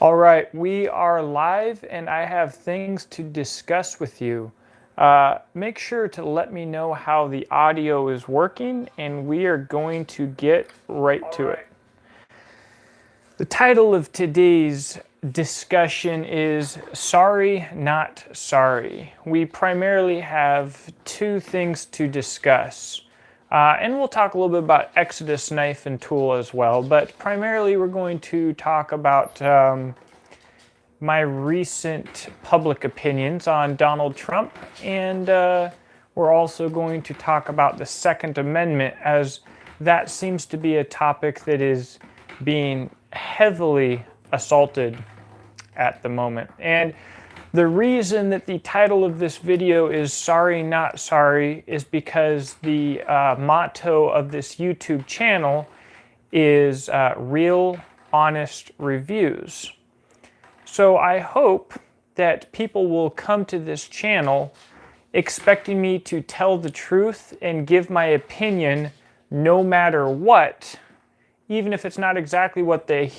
All right, we are live and I have things to discuss with you. Make sure to let me know how the audio is working and we are going to get right to it. The title of today's discussion is Sorry, Not Sorry. We primarily have two things to discuss. And we'll talk a little bit about Exodus Knife and Tool as well, but primarily we're going to talk about my recent public opinions on Donald Trump, and we're also going to talk about the Second Amendment, as that seems to be a topic that is being heavily assaulted at the moment. And the reason that the title of this video is Sorry Not Sorry is because the motto of this YouTube channel is real, honest reviews. So I hope that people will come to this channel expecting me to tell the truth and give my opinion no matter what. Even if it's not exactly what they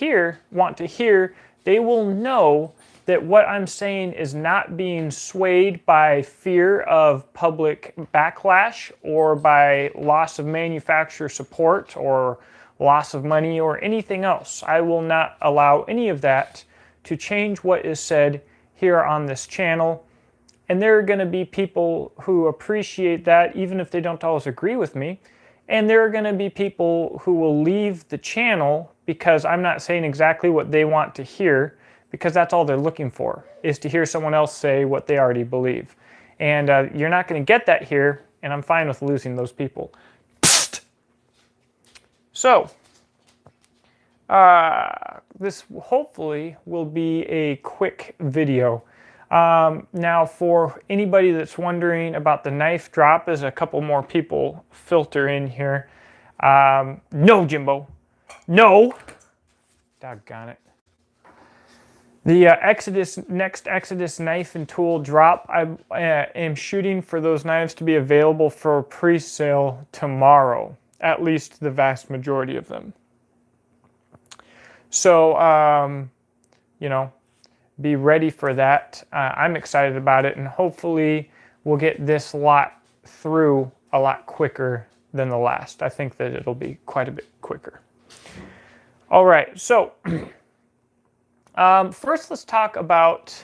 want to hear, they will know that what I'm saying is not being swayed by fear of public backlash or by loss of manufacturer support or loss of money or anything else. I will not allow any of that to change what is said here on this channel. And there are going to be people who appreciate that even if they don't always agree with me. And there are going to be people who will leave the channel because I'm not saying exactly what they want to hear, because that's all they're looking for, is to hear someone else say what they already believe. And you're not going to get that here, and I'm fine with losing those people. Psst. So, this hopefully will be a quick video. Now, for anybody that's wondering about the knife drop, as a couple more people filter in here. No, Jimbo. No. Doggone it. The next Exodus knife and tool drop, I am shooting for those knives to be available for pre-sale tomorrow. At least the vast majority of them. So, be ready for that. I'm excited about it, and hopefully we'll get this lot through a lot quicker than the last. I think that it'll be quite a bit quicker. All right, so first let's talk about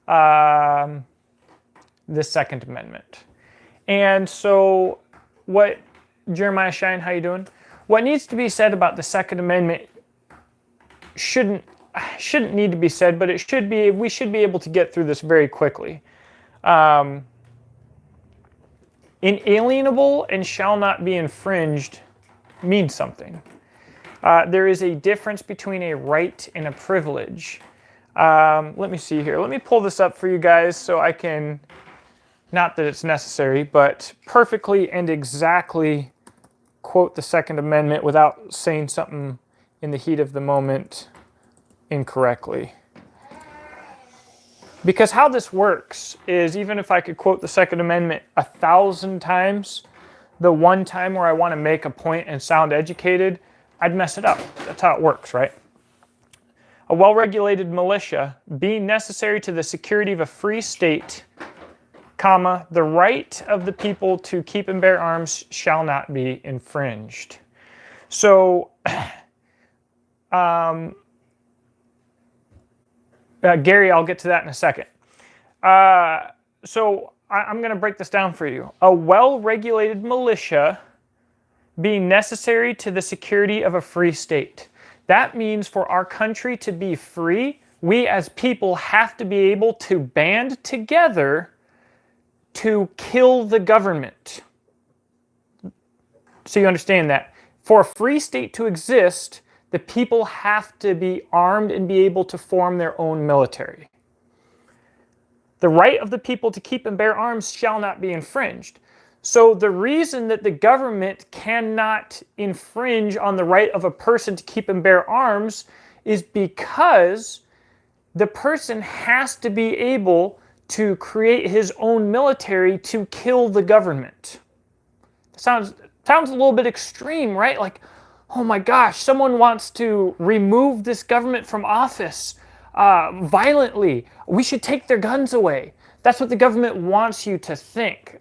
the Second Amendment. And so what, Jeremiah Shine, how you doing? What needs to be said about the Second Amendment shouldn't need to be said, but we should be able to get through this very quickly. Inalienable and shall not be infringed means something. There is a difference between a right and a privilege. Let me see here. Let me pull this up for you guys so I can, not that it's necessary, but perfectly and exactly quote the Second Amendment without saying something in the heat of the moment incorrectly. Because how this works is, even if I could quote the Second Amendment 1,000 times, the one time where I want to make a point and sound educated, I'd mess it up. That's how it works, right? A well-regulated militia being necessary to the security of a free state, comma, the right of the people to keep and bear arms shall not be infringed. So, Gary, I'll get to that in a second. So I'm going to break this down for you. A well-regulated militia being necessary to the security of a free state. That means for our country to be free, we as people have to be able to band together to kill the government. So you understand that. For a free state to exist, the people have to be armed and be able to form their own military. The right of the people to keep and bear arms shall not be infringed. So the reason that the government cannot infringe on the right of a person to keep and bear arms is because the person has to be able to create his own military to kill the government. Sounds a little bit extreme, right? Like, oh my gosh, someone wants to remove this government from office. violently. We should take their guns away. That's what the government wants you to think.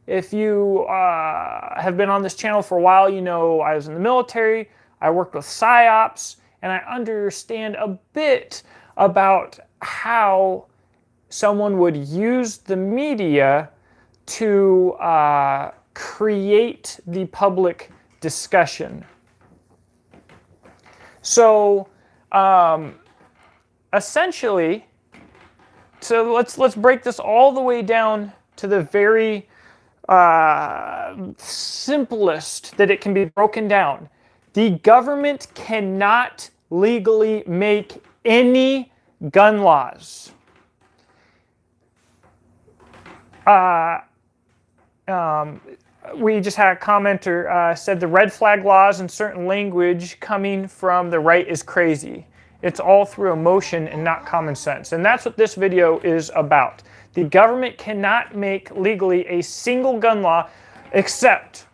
If you have been on this channel for a while, you know I was in the military, I worked with PSYOPs, and I understand a bit about how someone would use the media to create the public discussion. So essentially, so let's break this all the way down to the very simplest that it can be broken down. The government cannot legally make any gun laws. We just had a commenter said the red flag laws and certain language coming from the right is crazy. It's all through emotion and not common sense. And that's what this video is about. The government cannot make legally a single gun law, except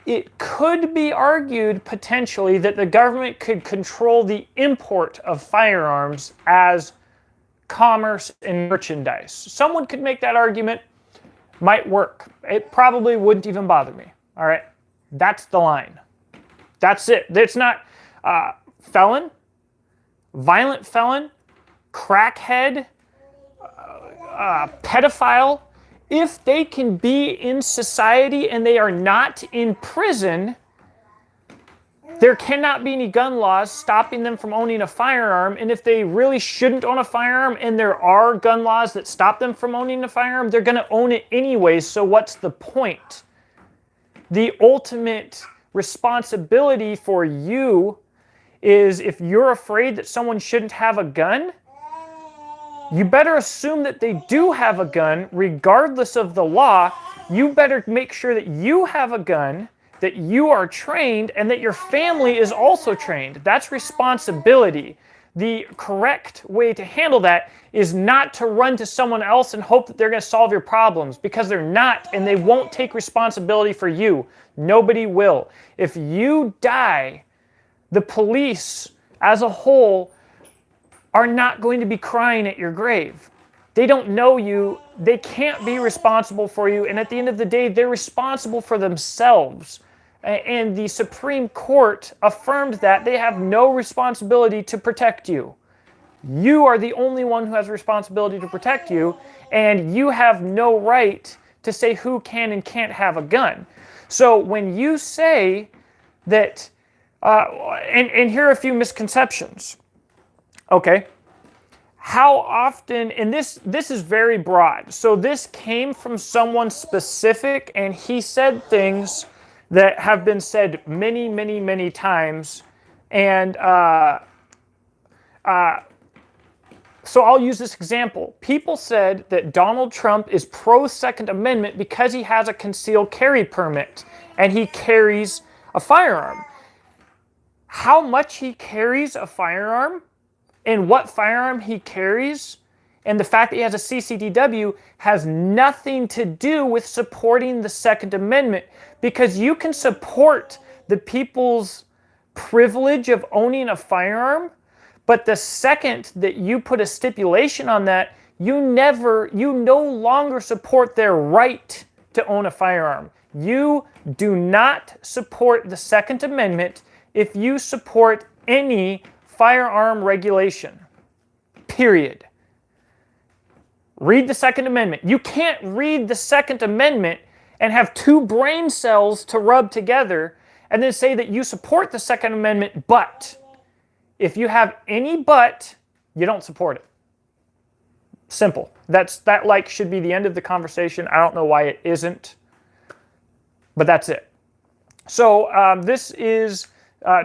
it could be argued potentially that the government could control the import of firearms as commerce and merchandise. Someone could make that argument. Might work. It probably wouldn't even bother me. All right? That's the line. That's it. It's not felon, violent felon, crackhead, pedophile. If they can be in society and they are not in prison, there cannot be any gun laws stopping them from owning a firearm. And if they really shouldn't own a firearm and there are gun laws that stop them from owning a firearm, they're going to own it anyways. So what's the point? The ultimate responsibility for you is if you're afraid that someone shouldn't have a gun, you better assume that they do have a gun regardless of the law. You better make sure that you have a gun, that you are trained, and that your family is also trained. That's responsibility. The correct way to handle that is not to run to someone else and hope that they're going to solve your problems, because they're not, and they won't take responsibility for you. Nobody will. If you die, the police as a whole are not going to be crying at your grave. They don't know you. They can't be responsible for you. And at the end of the day, they're responsible for themselves. And the Supreme Court affirmed that they have no responsibility to protect you. You are the only one who has a responsibility to protect you, and you have no right to say who can and can't have a gun. So when you say that, and here are a few misconceptions. Okay, how often, and this is very broad. So this came from someone specific, and he said things that have been said many, many, many times. And so I'll use this example. People said that Donald Trump is pro-Second Amendment because he has a concealed carry permit and he carries a firearm. How much he carries a firearm and what firearm he carries and the fact that he has a CCDW has nothing to do with supporting the Second Amendment, because you can support the people's privilege of owning a firearm, but the second that you put a stipulation on that, you no longer support their right to own a firearm. You do not support the Second Amendment if you support any firearm regulation. Period. Read the Second Amendment. You can't read the Second Amendment and have two brain cells to rub together and then say that you support the Second Amendment, but if you have any but, you don't support it. Simple. That should be the end of the conversation. I don't know why it isn't, but that's it. So this is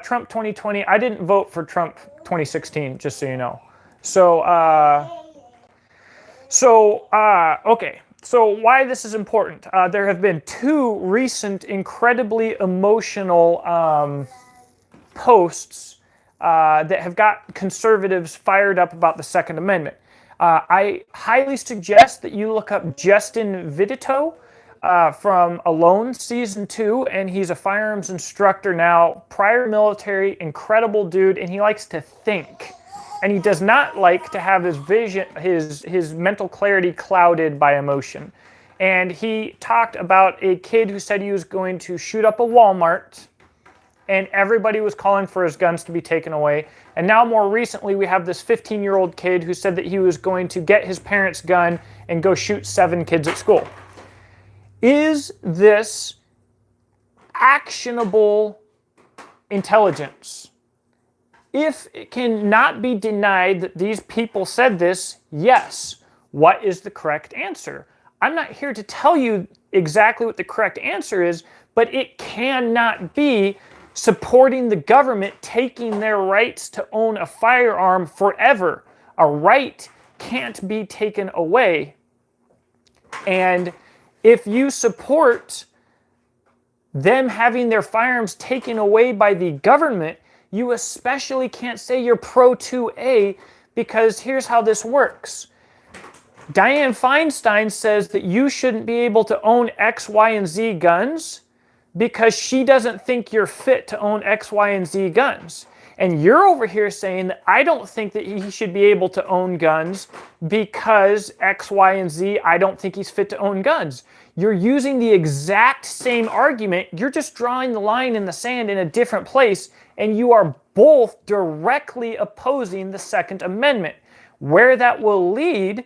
Trump 2020. I didn't vote for Trump 2016, just so you know. Okay. So why this is important. There have been two recent incredibly emotional posts that have got conservatives fired up about the Second Amendment. I highly suggest that you look up Justin Vitito from Alone Season 2, and he's a firearms instructor now, prior military, incredible dude, and he likes to think. and he does not like to have his vision, his mental clarity clouded by emotion. And he talked about a kid who said he was going to shoot up a Walmart, and everybody was calling for his guns to be taken away. And now more recently, we have this 15-year-old kid who said that he was going to get his parents' gun and go shoot 7 kids at school. Is this actionable intelligence? If it cannot be denied that these people said this, yes. What is the correct answer? I'm not here to tell you exactly what the correct answer is, but it cannot be supporting the government taking their rights to own a firearm forever. A right can't be taken away. And if you support them having their firearms taken away by the government, you especially can't say you're pro 2A, because here's how this works. Dianne Feinstein says that you shouldn't be able to own X, Y, and Z guns because she doesn't think you're fit to own X, Y, and Z guns. And you're over here saying that I don't think that he should be able to own guns because X, Y, and Z, I don't think he's fit to own guns. You're using the exact same argument. You're just drawing the line in the sand in a different place, and you are both directly opposing the Second Amendment. Where that will lead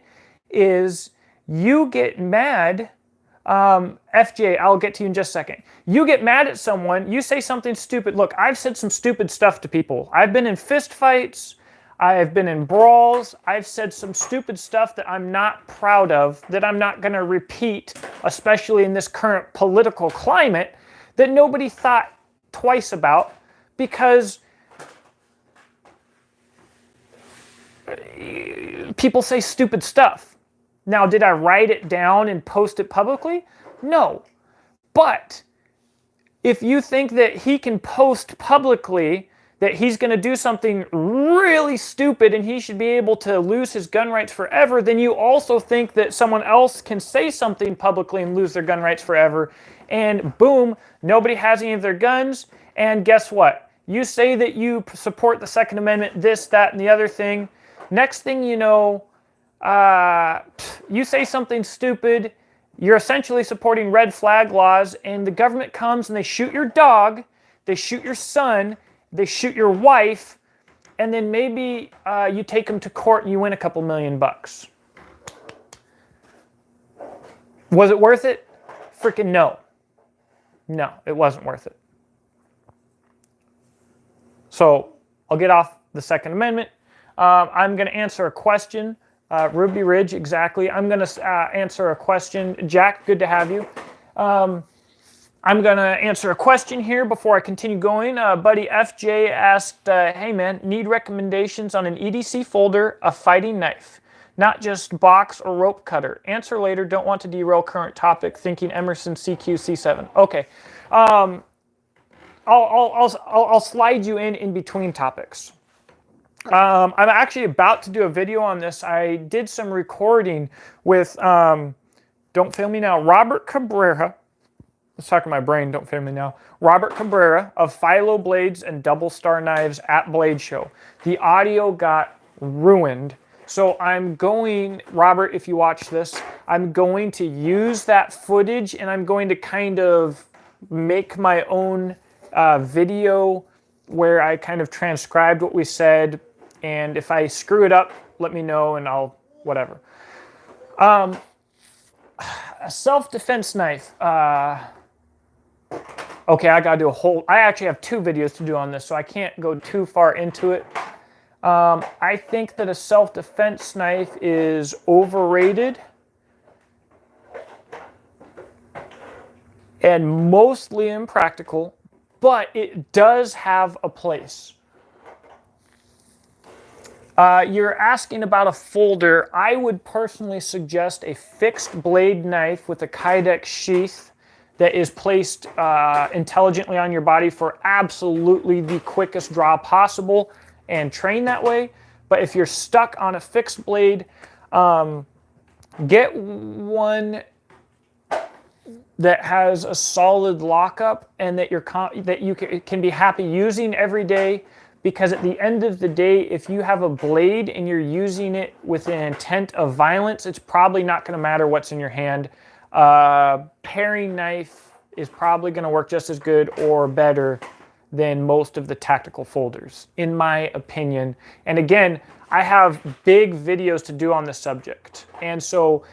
is you get mad. FJ, I'll get to you in just a second. You get mad at someone, you say something stupid. Look, I've said some stupid stuff to people. I've been in fist fights. I've been in brawls. I've said some stupid stuff that I'm not proud of, that I'm not going to repeat, especially in this current political climate, that nobody thought twice about, because people say stupid stuff. Now, did I write it down and post it publicly? No. But if you think that he can post publicly that he's going to do something really stupid and he should be able to lose his gun rights forever, then you also think that someone else can say something publicly and lose their gun rights forever. And boom, nobody has any of their guns. And guess what? You say that you support the Second Amendment, this, that, and the other thing. Next thing you know, you say something stupid, you're essentially supporting red flag laws, and the government comes and they shoot your dog, they shoot your son, they shoot your wife, and then maybe you take them to court and you win a couple $1 million. Was it worth it? Freaking no. No, it wasn't worth it. So I'll get off the Second Amendment. I'm going to answer a question. Ruby Ridge, exactly. I'm going to answer a question. Jack, good to have you. I'm going to answer a question here before I continue going. Buddy FJ asked, hey man, need recommendations on an EDC folder, a fighting knife, not just box or rope cutter. Answer later, don't want to derail current topic, thinking Emerson CQ C7. Okay. I'll slide you in between topics. I'm actually about to do a video on this. I did some recording with, don't fail me now, Robert Cabrera. Let's talk to my brain, don't fail me now. Robert Cabrera of Philo Blades and Double Star Knives at Blade Show. The audio got ruined. So I'm going, Robert, if you watch this, I'm going to use that footage and I'm going to kind of make my own video where I kind of transcribed what we said. And if I screw it up, let me know and I'll, whatever. A self-defense knife. Okay, I gotta do I actually have 2 videos to do on this, so I can't go too far into it. I think that a self-defense knife is overrated and mostly impractical, but it does have a place. You're asking about a folder. I would personally suggest a fixed blade knife with a Kydex sheath that is placed intelligently on your body for absolutely the quickest draw possible, and train that way. But if you're stuck on a fixed blade, get one that has a solid lockup and that you can be happy using every day, because at the end of the day, if you have a blade and you're using it with an intent of violence, it's probably not going to matter what's in your hand. Paring knife is probably going to work just as good or better than most of the tactical folders, in my opinion. And again, I have big videos to do on this subject. And so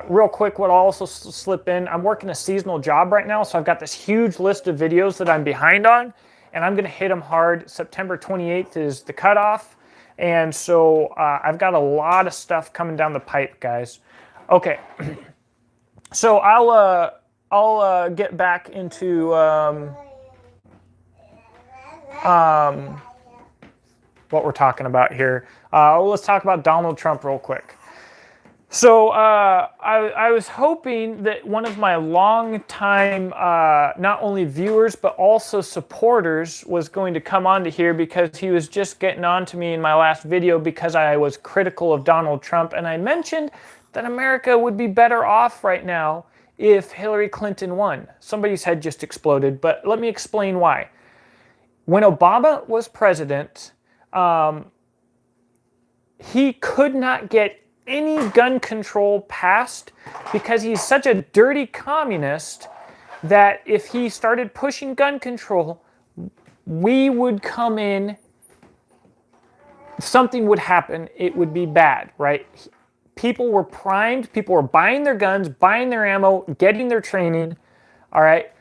real quick, what I'll also slip in, I'm working a seasonal job right now, so I've got this huge list of videos that I'm behind on, and I'm gonna hit them hard. September 28th is the cutoff. And so I've got a lot of stuff coming down the pipe, guys. Okay, so I'll get back into what we're talking about here. Let's talk about Donald Trump real quick. So I was hoping that one of my longtime not only viewers but also supporters was going to come on to here, because he was just getting on to me in my last video because I was critical of Donald Trump, and I mentioned that America would be better off right now if Hillary Clinton won. Somebody's head just exploded, but let me explain why. When Obama was president, he could not get any gun control passed because he's such a dirty communist that if he started pushing gun control, we would come in, something would happen, it would be bad, right? People were primed, people were buying their guns, buying their ammo, getting their training, all right?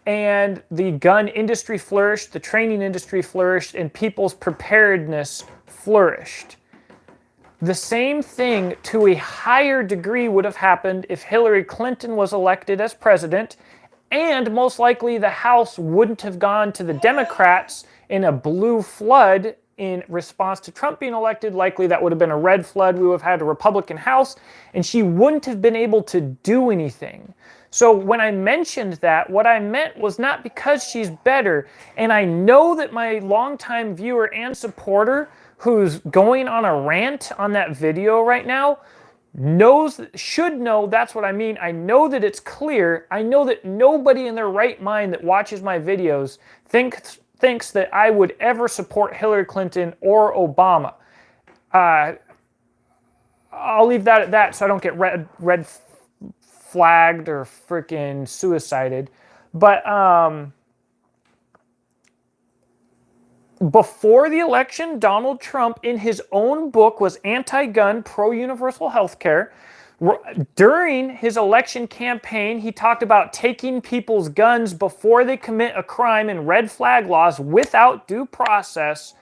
And the gun industry flourished, the training industry flourished, and people's preparedness flourished. The same thing to a higher degree would have happened if Hillary Clinton was elected as president, and most likely the House wouldn't have gone to the Democrats in a blue flood in response to Trump being elected. Likely that would have been a red flood. We would have had a Republican House, and she wouldn't have been able to do anything. So when I mentioned that, what I meant was not because she's better, and I know that my longtime viewer and supporter who's going on a rant on that video right now should know that's what I mean. I know that it's clear. I know that nobody in their right mind that watches my videos thinks that I would ever support Hillary Clinton or Obama. I'll leave that at that so I don't get red flagged or freaking suicided. But before the election, Donald Trump in his own book was anti-gun, pro-universal health care. During his election campaign, he talked about taking people's guns before they commit a crime and red flag laws without due process.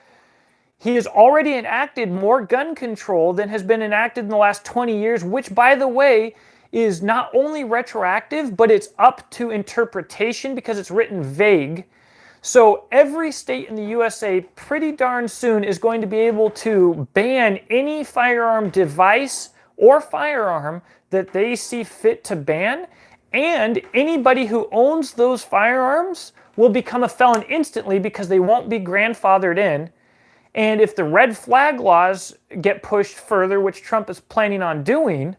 He has already enacted more gun control than has been enacted in the last 20 years, which, by the way, is not only retroactive, but it's up to interpretation because it's written vague. So every state in the USA pretty darn soon is going to be able to ban any firearm device or firearm that they see fit to ban, and anybody who owns those firearms will become a felon instantly because they won't be grandfathered in. And if the red flag laws get pushed further, which Trump is planning on doing,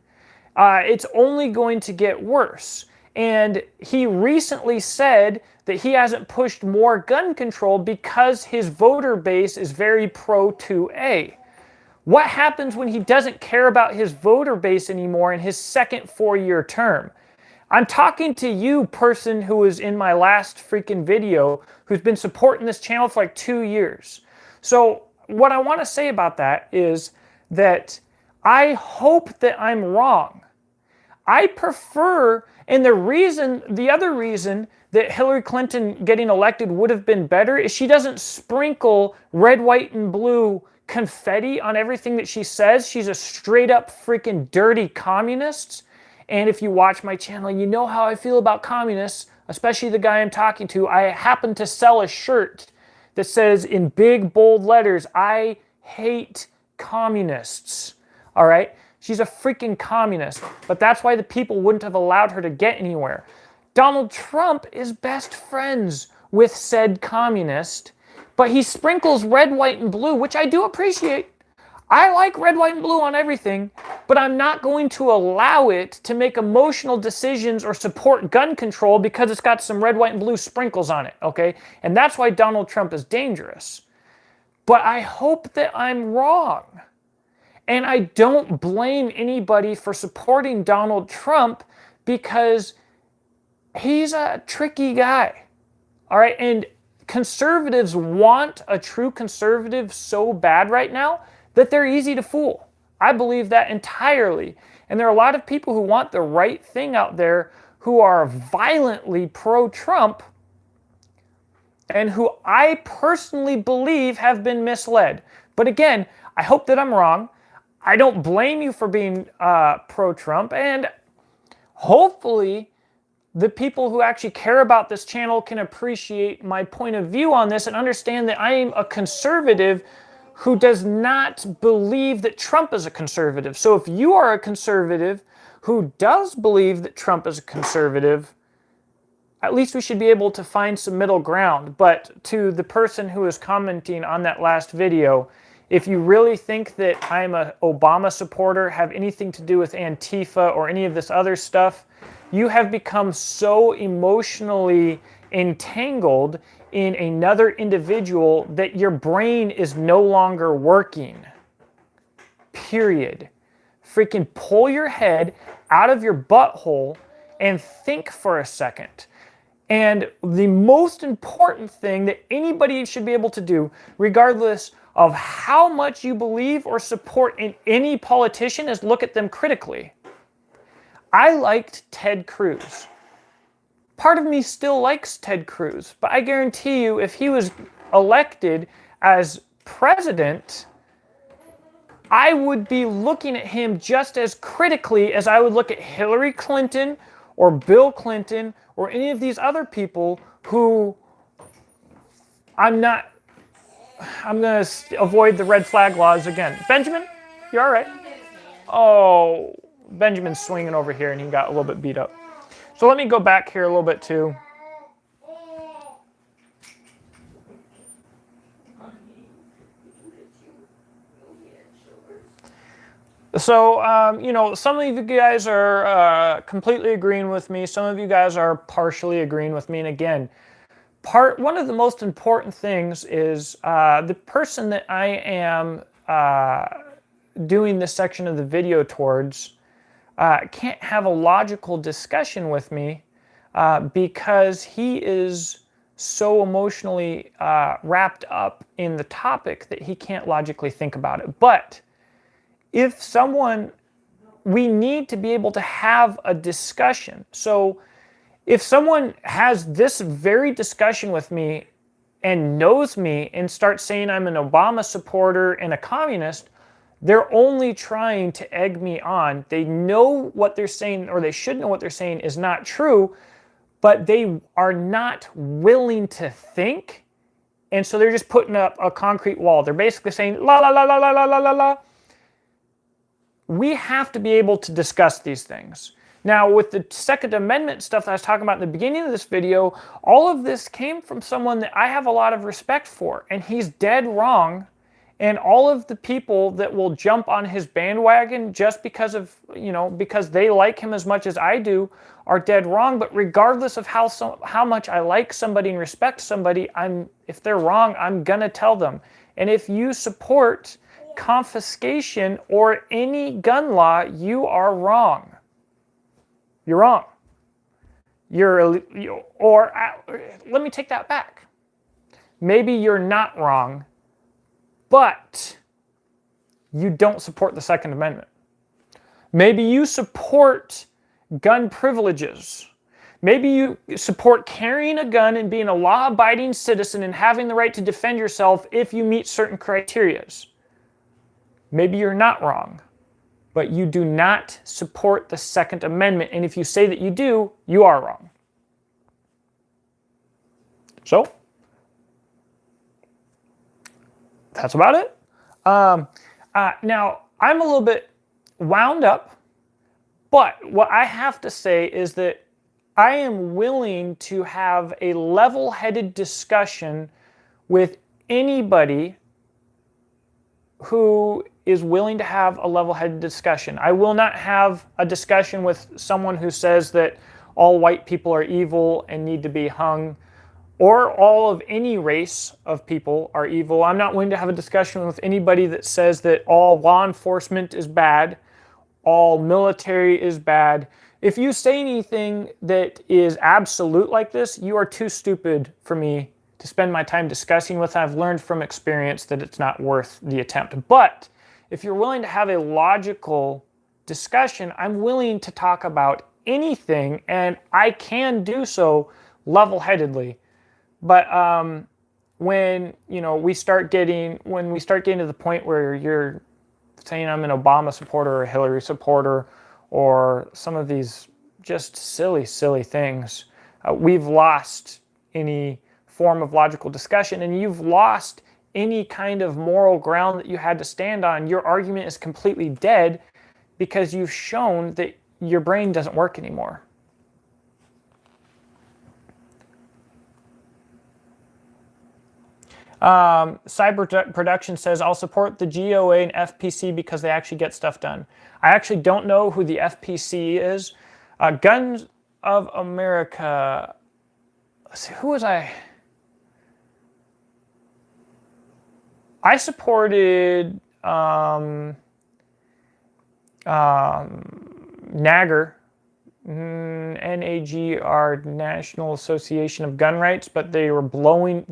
it's only going to get worse. And he recently said that he hasn't pushed more gun control because his voter base is very pro-2A. What happens when he doesn't care about his voter base anymore in his second 4-year term? I'm talking to you, person who was in my last freaking video, who's been supporting this channel for like 2 years. So what I want to say about that is that I hope that I'm wrong. I prefer, and the other reason that Hillary Clinton getting elected would have been better is she doesn't sprinkle red, white, and blue confetti on everything that she says. She's a straight up freaking dirty communist. And if you watch my channel, you know how I feel about communists, especially the guy I'm talking to. I happen to sell a shirt that says in big, bold letters, I hate communists. All right? She's a freaking communist. But that's why the people wouldn't have allowed her to get anywhere. Donald Trump is best friends with said communist, but he sprinkles red, white, and blue, which I do appreciate. I like red, white, and blue on everything, but I'm not going to allow it to make emotional decisions or support gun control because it's got some red, white, and blue sprinkles on it, okay? And that's why Donald Trump is dangerous. But I hope that I'm wrong. And I don't blame anybody for supporting Donald Trump because he's a tricky guy, all right? And conservatives want a true conservative so bad right now that they're easy to fool. I believe that entirely. And there are a lot of people who want the right thing out there who are violently pro-Trump and who I personally believe have been misled. But again, I hope that I'm wrong. I don't blame you for being pro-Trump. And hopefully the people who actually care about this channel can appreciate my point of view on this and understand that I am a conservative who does not believe that Trump is a conservative. So if you are a conservative who does believe that Trump is a conservative, at least we should be able to find some middle ground. But to the person who is commenting on that last video, if you really think that I'm an Obama supporter, have anything to do with Antifa or any of this other stuff, you have become so emotionally entangled in another individual that your brain is no longer working. Period. Freaking pull your head out of your butthole and think for a second. And the most important thing that anybody should be able to do, regardless of how much you believe or support in any politician, is look at them critically. I liked Ted Cruz. Part of me still likes Ted Cruz, but I guarantee you if he was elected as president, I would be looking at him just as critically as I would look at Hillary Clinton or Bill Clinton or any of these other people who I'm going to avoid the red flag laws again. Benjamin, you all right? Oh, Benjamin's swinging over here and he got a little bit beat up. So let me go back here a little bit too. So, you know, some of you guys are completely agreeing with me. Some of you guys are partially agreeing with me. And again, one of the most important things is the person that I am doing this section of the video towards can't have a logical discussion with me because he is so emotionally wrapped up in the topic that he can't logically think about it. But if we need to be able to have a discussion. So if someone has this very discussion with me and knows me and starts saying I'm an Obama supporter and a communist, they're only trying to egg me on. They know what they're saying, or they should know what they're saying is not true, but they are not willing to think. And so they're just putting up a concrete wall. They're basically saying, la, la, la, la, la, la, la, la, la. We have to be able to discuss these things. Now, with the Second Amendment stuff that I was talking about in the beginning of this video, all of this came from someone that I have a lot of respect for, and he's dead wrong. And all of the people that will jump on his bandwagon just because of, you know, because they like him as much as I do are dead wrong. But regardless of how much I like somebody and respect somebody, if they're wrong, I'm going to tell them. And if you support confiscation or any gun law, you are wrong. You're wrong. Let me take that back. Maybe you're not wrong, but you don't support the Second Amendment. Maybe you support gun privileges. Maybe you support carrying a gun and being a law-abiding citizen and having the right to defend yourself if you meet certain criteria. Maybe you're not wrong, but you do not support the Second Amendment. And if you say that you do, you are wrong. So, that's about it. Now, I'm a little bit wound up, but what I have to say is that I am willing to have a level-headed discussion with anybody who is willing to have a level-headed discussion. I will not have a discussion with someone who says that all white people are evil and need to be hung, or all of any race of people are evil. I'm not willing to have a discussion with anybody that says that all law enforcement is bad, all military is bad. If you say anything that is absolute like this, you are too stupid for me to spend my time discussing with. I've learned from experience that it's not worth the attempt. But if you're willing to have a logical discussion, I'm willing to talk about anything, and I can do so level-headedly. But when we start getting to the point where you're saying I'm an Obama supporter or a Hillary supporter or some of these just silly things, we've lost any form of logical discussion, and you've lost any kind of moral ground that you had to stand on. Your argument is completely dead because you've shown that your brain doesn't work anymore. Cyber Production says, I'll support the GOA and FPC because they actually get stuff done. I actually don't know who the FPC is. Guns of America. Let's see, who was I? I supported NAGR, NAGR, National Association of Gun Rights, but they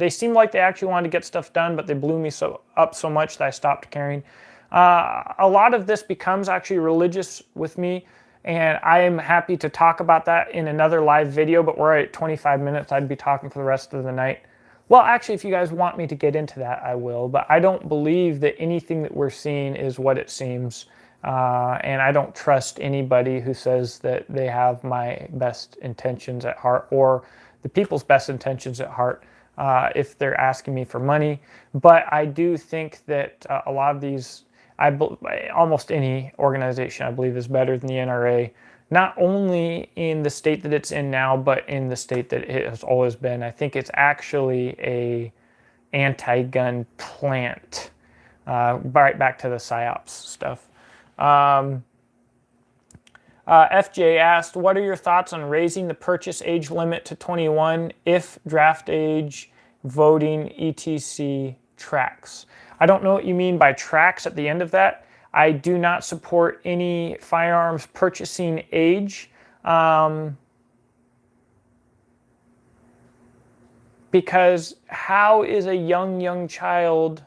seemed like they actually wanted to get stuff done, but they blew me up so much that I stopped caring. A lot of this becomes actually religious with me, and I am happy to talk about that in another live video, but we're at 25 minutes. I'd be talking for the rest of the night. Well, actually, if you guys want me to get into that, I will, but I don't believe that anything that we're seeing is what it seems. And I don't trust anybody who says that they have my best intentions at heart or the people's best intentions at heart if they're asking me for money. But I do think that a lot of these, almost any organization, I believe, is better than the NRA, not only in the state that it's in now, but in the state that it has always been. I think it's actually a anti-gun plant. Right back to the PSYOPs stuff. FJ asked, what are your thoughts on raising the purchase age limit to 21 if draft age, voting, etc. tracks? I don't know what you mean by tracks at the end of that. I do not support any firearms purchasing age because how is a young child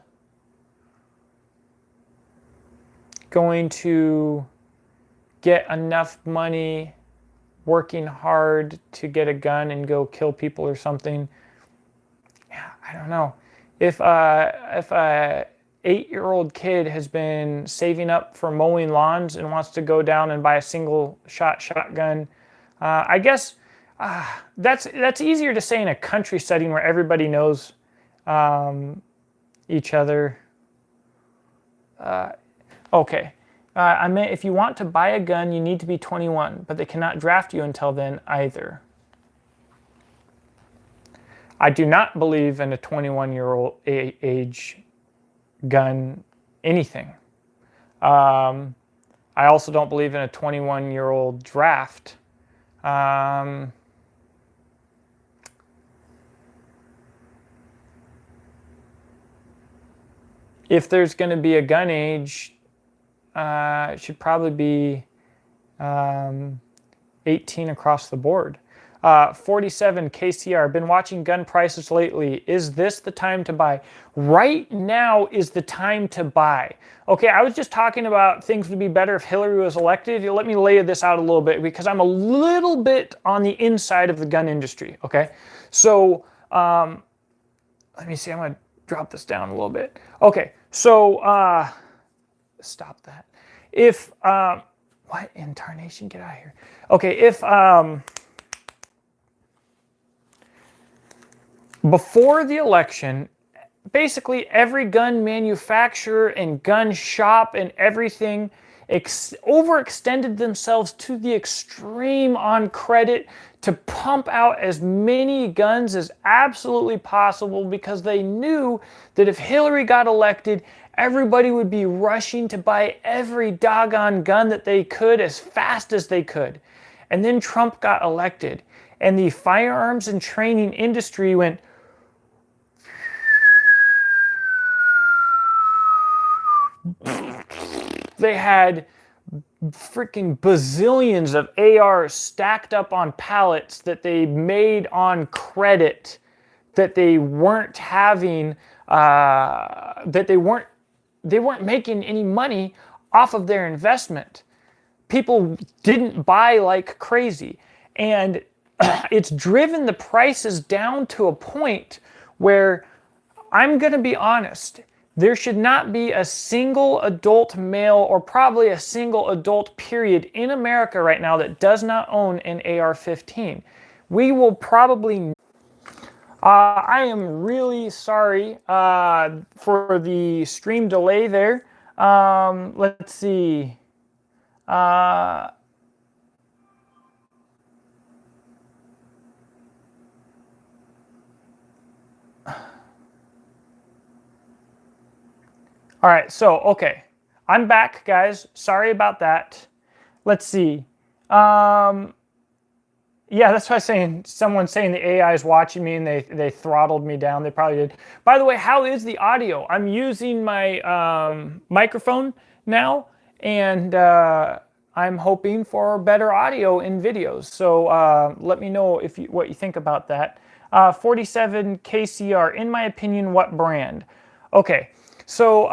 going to get enough money working hard to get a gun and go kill people or something? Yeah, I don't know. If a 8-year-old kid has been saving up for mowing lawns and wants to go down and buy a single shotgun, I guess that's easier to say in a country setting where everybody knows each other. Okay. I meant if you want to buy a gun, you need to be 21, but they cannot draft you until then either. I do not believe in a 21-year-old age gun anything. I also don't believe in a 21-year-old draft. If there's going to be a gun age, it should probably be 18 across the board. 47 KCR, been watching gun prices lately. Is this the time to buy? Right now is the time to buy. Okay, I was just talking about things would be better if Hillary was elected. Let me lay this out a little bit because I'm a little bit on the inside of the gun industry, okay? So, let me see, I'm gonna drop this down a little bit. Okay, so, stop that. If, what in tarnation, get out of here. Okay, if, before the election, basically every gun manufacturer and gun shop and everything overextended themselves to the extreme on credit to pump out as many guns as absolutely possible, because they knew that if Hillary got elected, everybody would be rushing to buy every doggone gun that they could as fast as they could. And then Trump got elected, and the firearms and training industry went, they had freaking bazillions of ARs stacked up on pallets that they made on credit, that they weren't having, that they weren't making any money off of their investment. People didn't buy like crazy, and it's driven the prices down to a point where, I'm going to be honest, there should not be a single adult male, or probably a single adult period, in America right now that does not own an AR-15. We will probably... I am really sorry for the stream delay there. Let's see. All right, so, okay. I'm back, guys. Sorry about that. Let's see. Yeah, that's why I'm saying, someone's saying the AI is watching me and they throttled me down. They probably did. By the way, how is the audio? I'm using my microphone now, and I'm hoping for better audio in videos. So let me know what you think about that. 47 KCR, in my opinion, what brand? Okay. So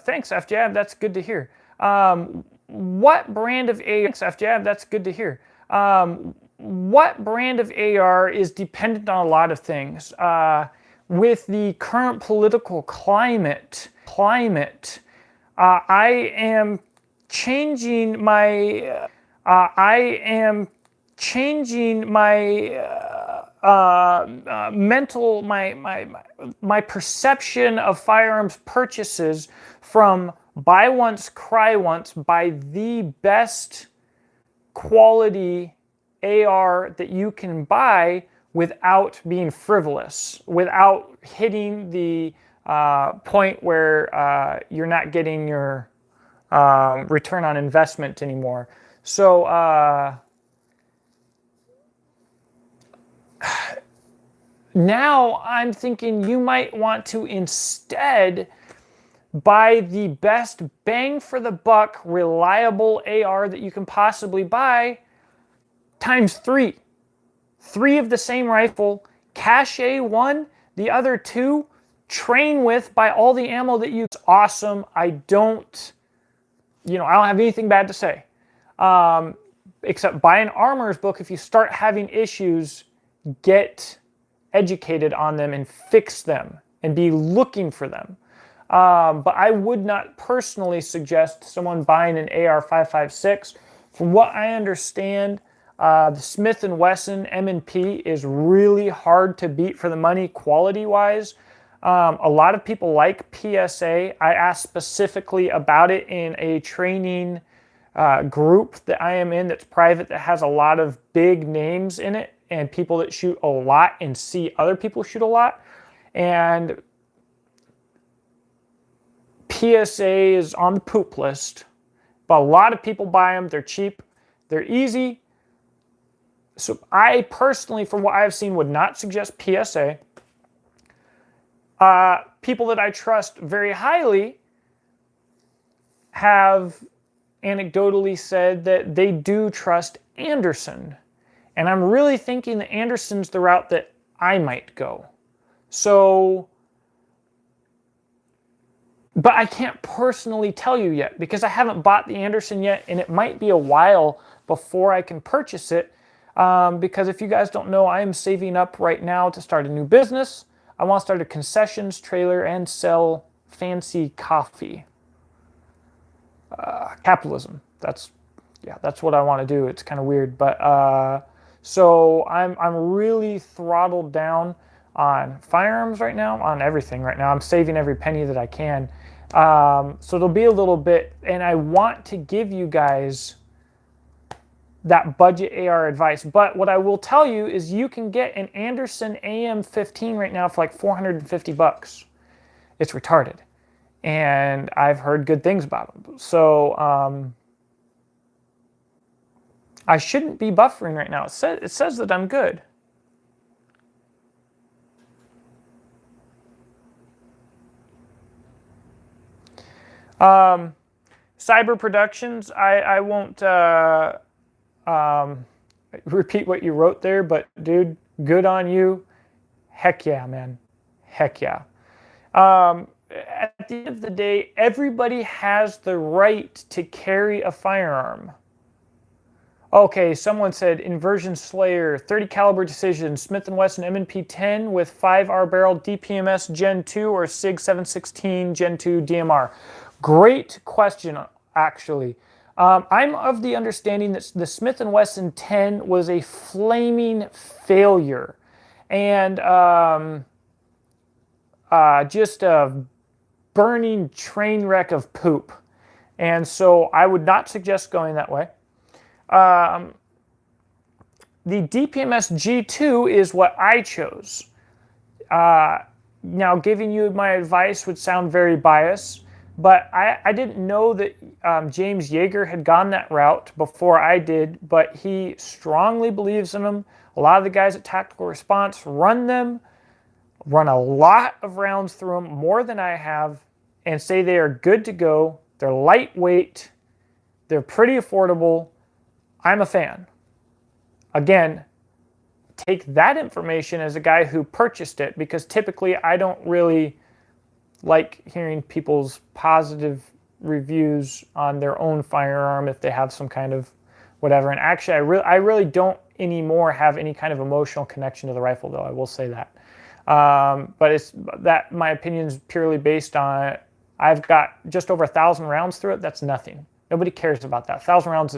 thanks, FJab. That's good to hear. What brand of AR? Thanks, FJab. That's good to hear. What brand of AR is dependent on a lot of things. With the current political climate, I am changing my. Mental, my perception of firearms purchases from buy once, cry once, buy the best quality AR that you can buy without being frivolous, without hitting the point where you're not getting your return on investment anymore. So now I'm thinking you might want to instead buy the best bang for the buck, reliable AR that you can possibly buy, times 3. 3 of the same rifle, cache 1, the other 2, train with, buy all the ammo that you... It's awesome. I don't have anything bad to say. Except buy an armorer's book. If you start having issues, get educated on them and fix them and be looking for them. But I would not personally suggest someone buying an AR-556. From what I understand, the Smith & Wesson M&P is really hard to beat for the money quality-wise. A lot of people like PSA. I asked specifically about it in a training group that I am in that's private, that has a lot of big names in it and people that shoot a lot and see other people shoot a lot. And PSA is on the poop list, but a lot of people buy them. They're cheap. They're easy. So I personally, from what I've seen, would not suggest PSA. People that I trust very highly have anecdotally said that they do trust Anderson. And I'm really thinking that Anderson's the route that I might go. So, but I can't personally tell you yet because I haven't bought the Anderson yet, and it might be a while before I can purchase it. Because if you guys don't know, I am saving up right now to start a new business. I want to start a concessions trailer and sell fancy coffee. Capitalism. That's what I want to do. It's kind of weird, but so I'm really throttled down on firearms right now, on everything right now. I'm saving every penny that I can. So it'll be a little bit, and I want to give you guys that budget AR advice. But what I will tell you is you can get an Anderson AM15 right now for like $450. It's retarded. And I've heard good things about them. So I shouldn't be buffering right now. It says that I'm good. Cyber Productions, I won't repeat what you wrote there, but dude, good on you. Heck yeah, man. Heck yeah. At the end of the day, everybody has the right to carry a firearm. Okay, someone said Inversion Slayer, 30 caliber decision, Smith & Wesson M&P 10 with 5R barrel DPMS Gen 2 or SIG 716 Gen 2 DMR. Great question, actually. I'm of the understanding that the Smith & Wesson 10 was a flaming failure and just a burning train wreck of poop. And so I would not suggest going that way. The DPMS G2 is what I chose. Now, giving you my advice would sound very biased, but I didn't know that James Yeager had gone that route before I did, but he strongly believes in them. A lot of the guys at Tactical Response run them, run a lot of rounds through them, more than I have, and say they are good to go. They're lightweight. They're pretty affordable. I'm a fan. Again, take that information as a guy who purchased it, because typically I don't really like hearing people's positive reviews on their own firearm if they have some kind of whatever. And actually, I really don't anymore have any kind of emotional connection to the rifle, though. I will say that. But it's that my opinion is purely based on I've got just over 1,000 rounds through it. That's nothing. Nobody cares about that. 1,000 rounds.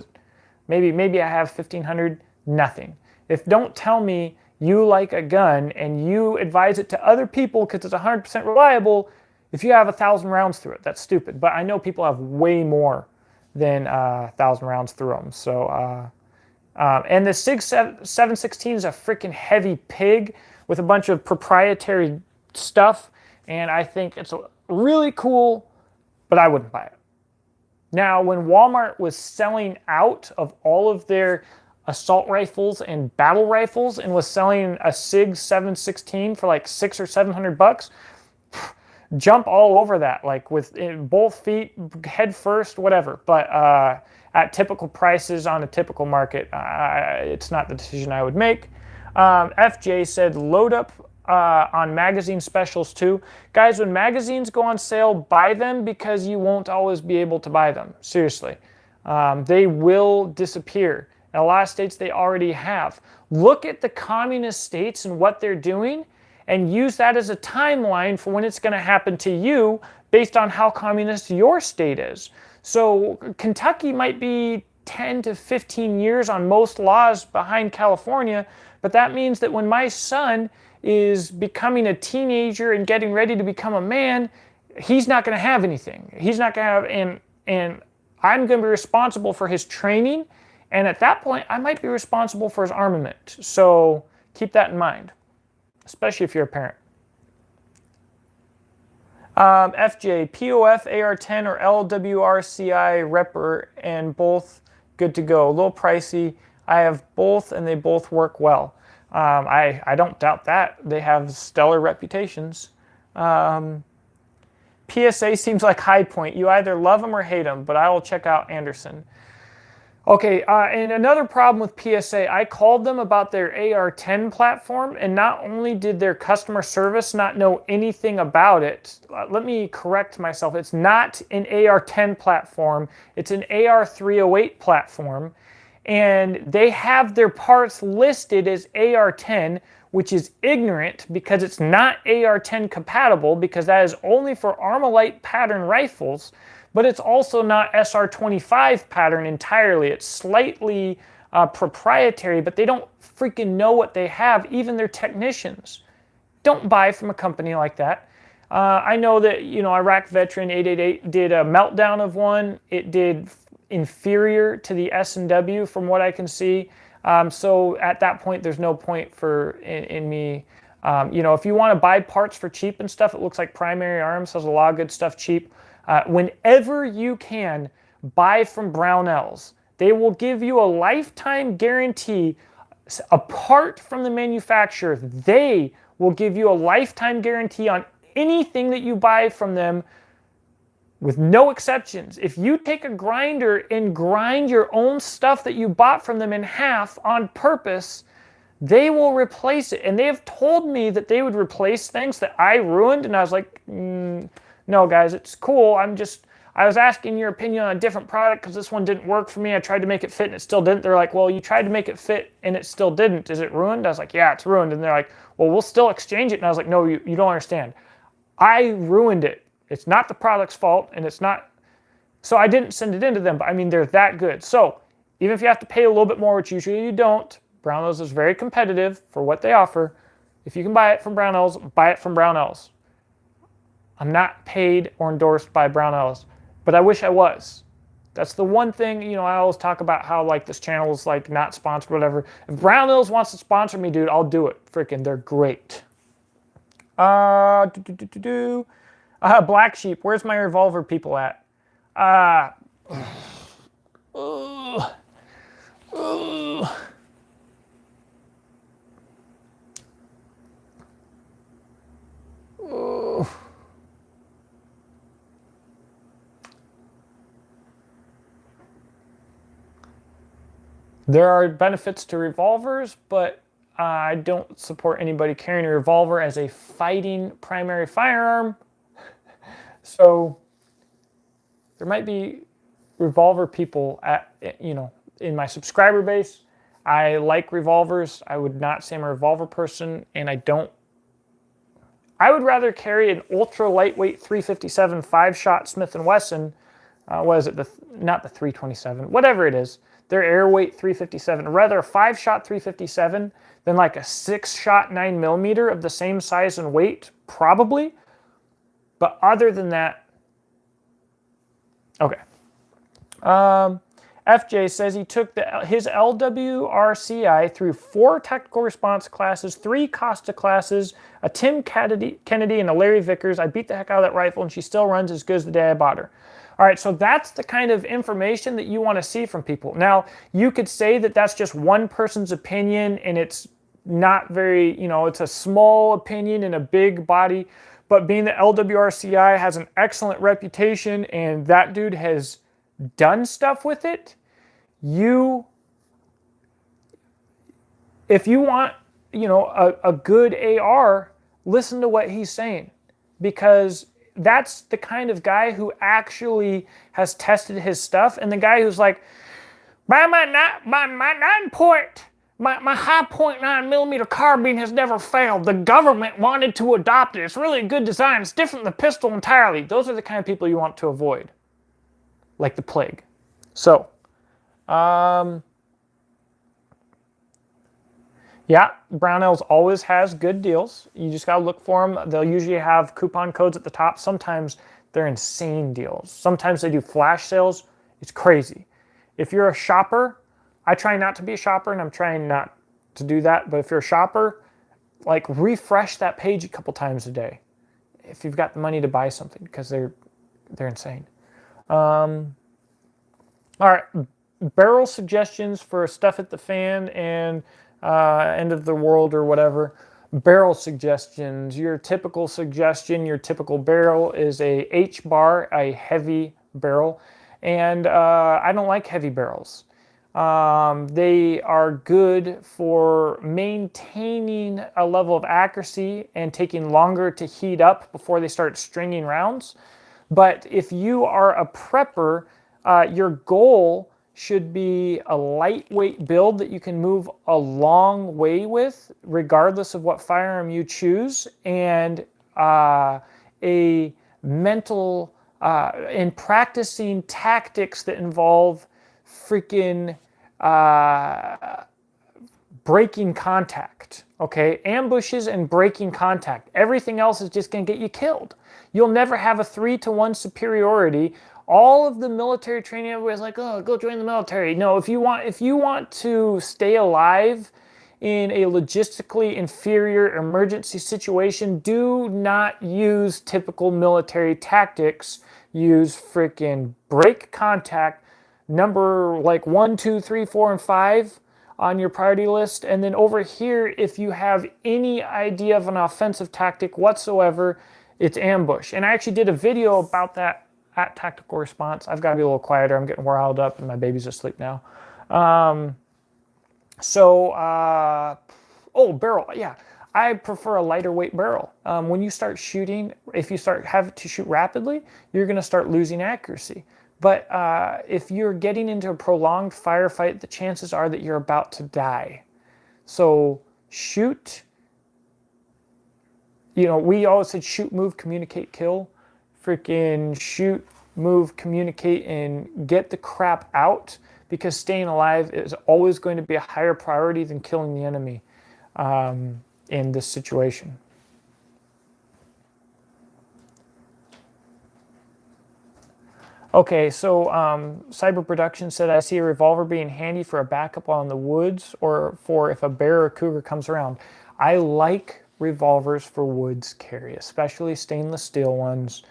Maybe I have 1,500. Nothing. Don't tell me you like a gun and you advise it to other people because it's 100% reliable if you have 1,000 rounds through it. That's stupid. But I know people have way more than 1,000 rounds through them. So, and the SIG 716 is a freaking heavy pig with a bunch of proprietary stuff. And I think it's really cool, but I wouldn't buy it. Now, when Walmart was selling out of all of their assault rifles and battle rifles and was selling a SIG 716 for like $600 or $700, jump all over that, like with both feet, head first, whatever. But at typical prices on a typical market, it's not the decision I would make. FJ said load up on magazine specials too. Guys, when magazines go on sale, buy them because you won't always be able to buy them. Seriously. They will disappear. In a lot of states, they already have. Look at the communist states and what they're doing and use that as a timeline for when it's going to happen to you based on how communist your state is. So Kentucky might be 10 to 15 years on most laws behind California, but that means that when my son is becoming a teenager and getting ready to become a man, he's not going to have anything. He's not going to have, and I'm going to be responsible for his training, and at that point, I might be responsible for his armament. So keep that in mind, especially if you're a parent. FJ, POF, AR-10, or LWRCI Repper, and both good to go. A little pricey. I have both, and they both work well. I don't doubt that. They have stellar reputations. PSA seems like High Point. You either love them or hate them, but I will check out Anderson. Okay, and another problem with PSA, I called them about their AR-10 platform, and not only did their customer service not know anything about it, let me correct myself, it's not an AR-10 platform, it's an AR-308 platform, and they have their parts listed as AR-10, which is ignorant because it's not AR-10 compatible, because that is only for Armalite pattern rifles. But it's also not SR25 pattern entirely. It's slightly proprietary, but they don't freaking know what they have, even their technicians. Don't buy from a company like that. I know that, Iraq Veteran 888 did a meltdown of one. It did inferior to the S&W from what I can see. So at that point, there's no point in me. If you want to buy parts for cheap and stuff, it looks like Primary Arms has a lot of good stuff cheap. Whenever you can, buy from Brownells. They will give you a lifetime guarantee. Apart from the manufacturer, they will give you a lifetime guarantee on anything that you buy from them, with no exceptions. If you take a grinder and grind your own stuff that you bought from them in half on purpose, they will replace it. And they have told me that they would replace things that I ruined. And I was like, no, guys, it's cool. I was asking your opinion on a different product because this one didn't work for me. I tried to make it fit and it still didn't. They're like, well, you tried to make it fit and it still didn't. Is it ruined? I was like, yeah, it's ruined. And they're like, well, we'll still exchange it. And I was like, no, you don't understand. I ruined it. It's not the product's fault, and it's not. So I didn't send it into them, but I mean, they're that good. So even if you have to pay a little bit more, which usually you don't, Brownells is very competitive for what they offer. If you can buy it from Brownells, buy it from Brownells. I'm not paid or endorsed by Brownells, but I wish I was. That's the one thing, I always talk about how like this channel is like not sponsored, whatever. If Brownells wants to sponsor me, dude, I'll do it. Freaking, they're great. Black Sheep, where's my revolver people at? There are benefits to revolvers, but I don't support anybody carrying a revolver as a fighting primary firearm. So there might be revolver people in my subscriber base. I like revolvers. I would not say I'm a revolver person, and I would rather carry an ultra lightweight 357 5-shot Smith & Wesson. What is it? Not the 327, whatever it is. Their airweight 357. Rather a 5-shot 357 than like a 6-shot 9mm of the same size and weight, probably. But other than that, okay. FJ says he took his LWRCI through 4 technical response classes, 3 Costa classes, a Tim Kennedy, and a Larry Vickers. I beat the heck out of that rifle, and she still runs as good as the day I bought her. All right, so that's the kind of information that you want to see from people. Now, you could say that that's just one person's opinion, and it's not very, it's a small opinion in a big body. But being that LWRCI has an excellent reputation and that dude has done stuff with it, if you want, a good AR, listen to what he's saying, because that's the kind of guy who actually has tested his stuff, and the guy who's like, my high point 9mm carbine has never failed. The government wanted to adopt it. It's really a good design. It's different than the pistol entirely. Those are the kind of people you want to avoid, like the plague. So, yeah, Brownells always has good deals. You just got to look for them. They'll usually have coupon codes at the top. Sometimes they're insane deals. Sometimes they do flash sales. It's crazy. If you're a shopper, I try not to be a shopper, and I'm trying not to do that. But if you're a shopper, like, refresh that page a couple times a day if you've got the money to buy something, because they're insane. All right, barrel suggestions for Stuff at the Fan and End of the World or whatever. Barrel suggestions. Your typical suggestion, your typical barrel is a H-bar, a heavy barrel. And I don't like heavy barrels. They are good for maintaining a level of accuracy and taking longer to heat up before they start stringing rounds. But if you are a prepper, your goal should be a lightweight build that you can move a long way with, regardless of what firearm you choose, and a mental in practicing tactics that involve freaking breaking contact. Okay, ambushes and breaking contact. Everything else is just going to get you killed. You'll never have a 3-to-1 superiority. All of the military training, everybody's like, oh, go join the military. No, if you want to stay alive in a logistically inferior emergency situation, do not use typical military tactics. Use freaking break contact, number like 1, 2, 3, 4, and 5 on your priority list. And then over here, if you have any idea of an offensive tactic whatsoever, it's ambush. And I actually did a video about that at Tactical Response. I've got to be a little quieter. I'm getting riled up and my baby's asleep now. Barrel. Yeah, I prefer a lighter weight barrel. When you start shooting, if you start having to shoot rapidly, you're going to start losing accuracy. But if you're getting into a prolonged firefight, the chances are that you're about to die. So shoot. We always said shoot, move, communicate, kill. Freaking shoot, move, communicate, and get the crap out, because staying alive is always going to be a higher priority than killing the enemy in this situation. Okay, so Cyber Production said, I see a revolver being handy for a backup while in the woods, or for if a bear or cougar comes around. I like revolvers for woods carry, especially stainless steel ones.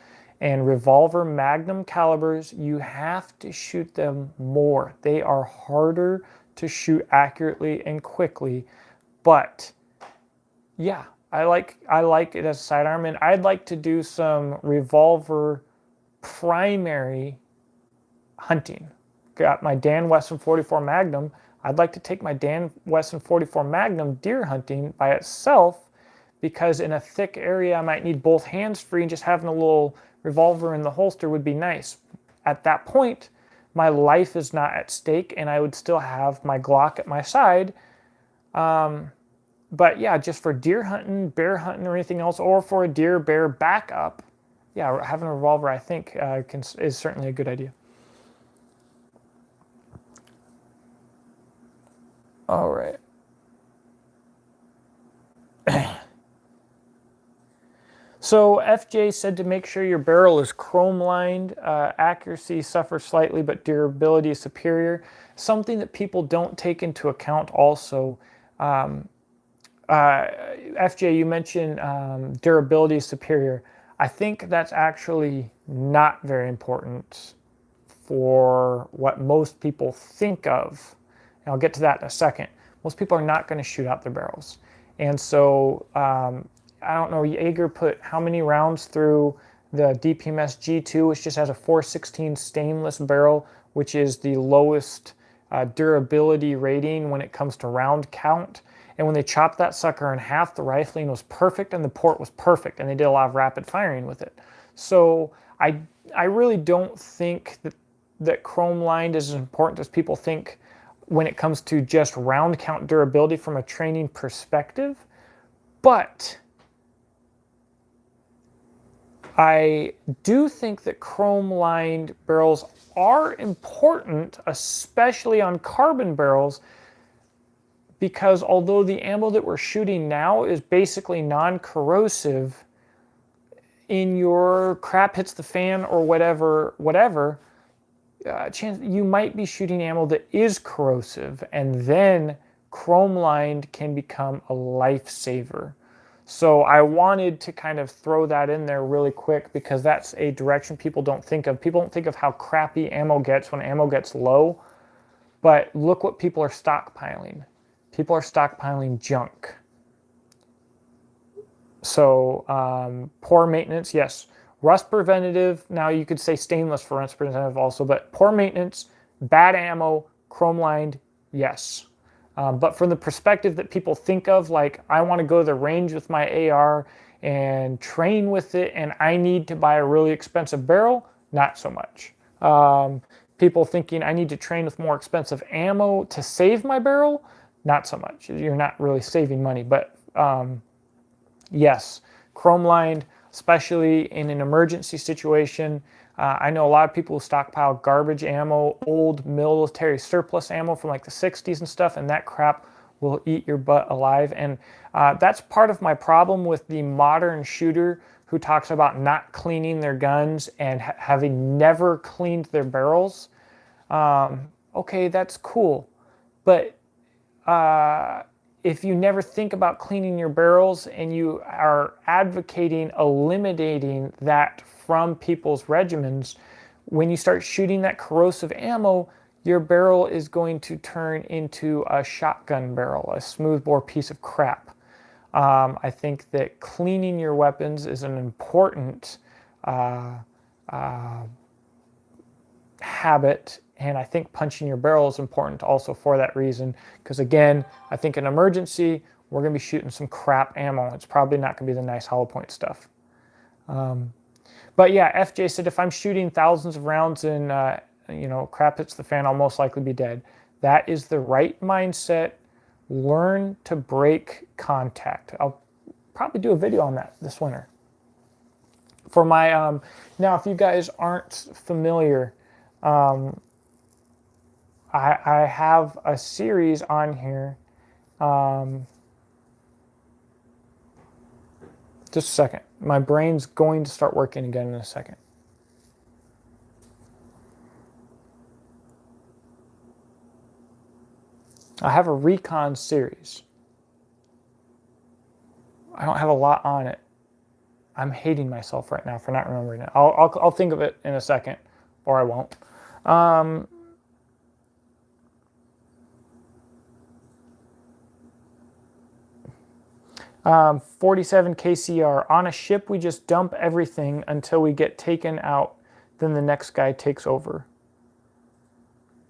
And revolver magnum calibers, you have to shoot them more. They are harder to shoot accurately and quickly. But yeah, I like it as a sidearm, and I'd like to do some revolver primary hunting. Got my Dan Wesson 44 Magnum. I'd like to take my Dan Wesson 44 Magnum deer hunting by itself, because in a thick area I might need both hands free, and just having a little revolver in the holster would be nice. At that point, my life is not at stake, and I would still have my Glock at my side. But yeah, just for deer hunting, bear hunting, or anything else, or for a deer bear backup, yeah, having a revolver, I think, is certainly a good idea. All right. So FJ said to make sure your barrel is chrome lined. Accuracy suffers slightly, but durability is superior. Something that people don't take into account also. FJ, you mentioned durability is superior. I think that's actually not very important for what most people think of. And I'll get to that in a second. Most people are not going to shoot out their barrels. And so I don't know, Jaeger put how many rounds through the DPMS G2, which just has a 416 stainless barrel, which is the lowest durability rating when it comes to round count. And when they chopped that sucker in half, the rifling was perfect and the port was perfect, and they did a lot of rapid firing with it. So I really don't think that chrome lined is as important as people think when it comes to just round count durability from a training perspective. But I do think that chrome-lined barrels are important, especially on carbon barrels, because although the ammo that we're shooting now is basically non-corrosive, in your crap hits the fan or whatever, chance you might be shooting ammo that is corrosive, and then chrome-lined can become a lifesaver. So I wanted to kind of throw that in there really quick, because that's a direction people don't think of. People don't think of how crappy ammo gets when ammo gets low. But look what people are stockpiling. People are stockpiling junk. So poor maintenance, yes. Rust preventative, now you could say stainless for rust preventative also, but poor maintenance, bad ammo, chrome lined, yes. But from the perspective that people think of, like, I want to go to the range with my AR and train with it, and I need to buy a really expensive barrel, not so much. People thinking I need to train with more expensive ammo to save my barrel, not so much. You're not really saving money. But yes, chrome lined, especially in an emergency situation. I know a lot of people who stockpile garbage ammo, old military surplus ammo from like the 60s and stuff, and that crap will eat your butt alive. And that's part of my problem with the modern shooter who talks about not cleaning their guns and having never cleaned their barrels. Okay, that's cool. But if you never think about cleaning your barrels and you are advocating eliminating that from people's regimens, when you start shooting that corrosive ammo, your barrel is going to turn into a shotgun barrel, a smoothbore piece of crap. I think that cleaning your weapons is an important habit, and I think punching your barrel is important also for that reason, because again, I think in emergency, we're going to be shooting some crap ammo. It's probably not going to be the nice hollow point stuff. But yeah, FJ said if I'm shooting thousands of rounds and crap hits the fan, I'll most likely be dead. That is the right mindset. Learn to break contact. I'll probably do a video on that this winter. For my now, if you guys aren't familiar, I have a series on here. Just a second. My brain's going to start working again in a second. I have a recon series. I don't have a lot on it. I'm hating myself right now for not remembering it. I'll think of it in a second, or I won't. 47 KCR. On a ship, we just dump everything until we get taken out. Then the next guy takes over.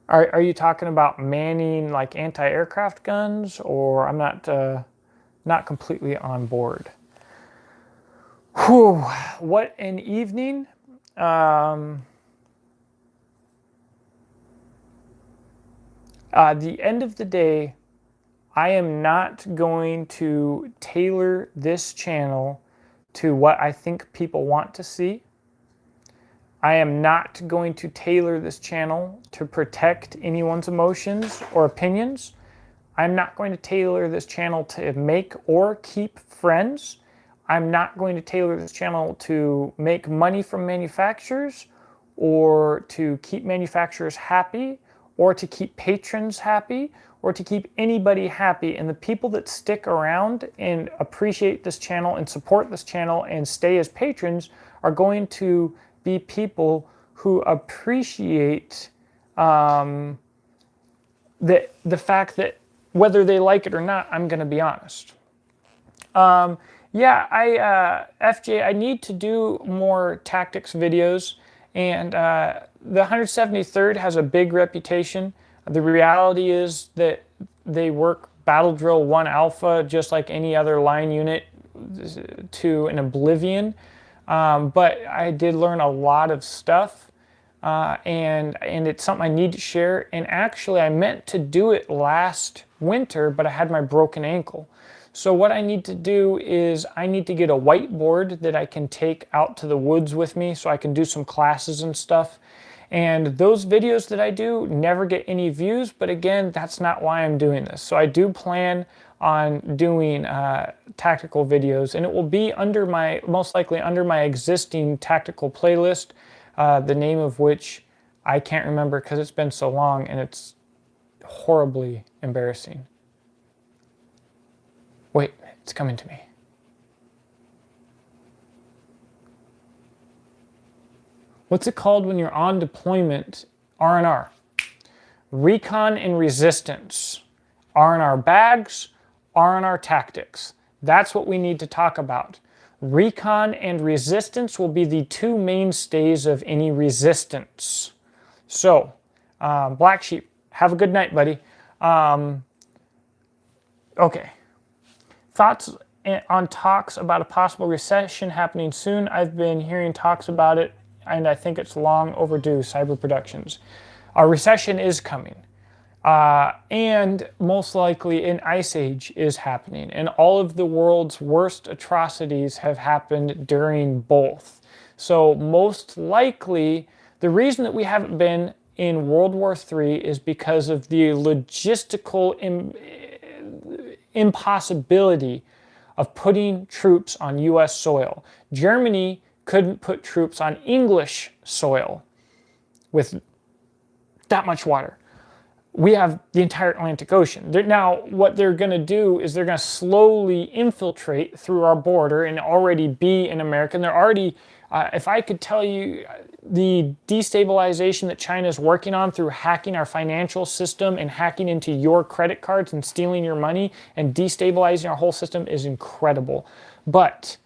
Are you talking about manning like anti-aircraft guns, or I'm not completely on board. Whew, what an evening. The end of the day, I am not going to tailor this channel to what I think people want to see. I am not going to tailor this channel to protect anyone's emotions or opinions. I'm not going to tailor this channel to make or keep friends. I'm not going to tailor this channel to make money from manufacturers or to keep manufacturers happy or to keep patrons happy or to keep anybody happy. And the people that stick around and appreciate this channel and support this channel and stay as patrons are going to be people who appreciate the fact that whether they like it or not, I'm going to be honest. Yeah, FJ, I need to do more tactics videos, and the 173rd has a big reputation. The reality is that they work Battle Drill 1 Alpha just like any other line unit to an oblivion. But I did learn a lot of stuff, and it's something I need to share. And actually, I meant to do it last winter, but I had my broken ankle. So what I need to do is I need to get a whiteboard that I can take out to the woods with me so I can do some classes and stuff. And those videos that I do never get any views, but again, that's not why I'm doing this. So I do plan on doing tactical videos, and it will be under my, most likely under my existing tactical playlist, the name of which I can't remember because it's been so long and it's horribly embarrassing. Wait, it's coming to me. What's it called when you're on deployment? R&R. Recon and resistance. R&R bags, R&R tactics. That's what we need to talk about. Recon and resistance will be the two mainstays of any resistance. So, Black Sheep, have a good night, buddy. Okay. Thoughts on talks about a possible recession happening soon? I've been hearing talks about it, and I think it's long overdue. Cyber Productions. A recession is coming. And most likely an ice age is happening. And all of the world's worst atrocities have happened during both. So most likely, the reason that we haven't been in World War III is because of the logistical impossibility of putting troops on U.S. soil. Germany couldn't put troops on English soil with that much water. We have the entire Atlantic Ocean. Now, what they're going to do is they're going to slowly infiltrate through our border and already be in America. And they're already, if I could tell you the destabilization that China is working on through hacking our financial system and hacking into your credit cards and stealing your money and destabilizing our whole system is incredible. But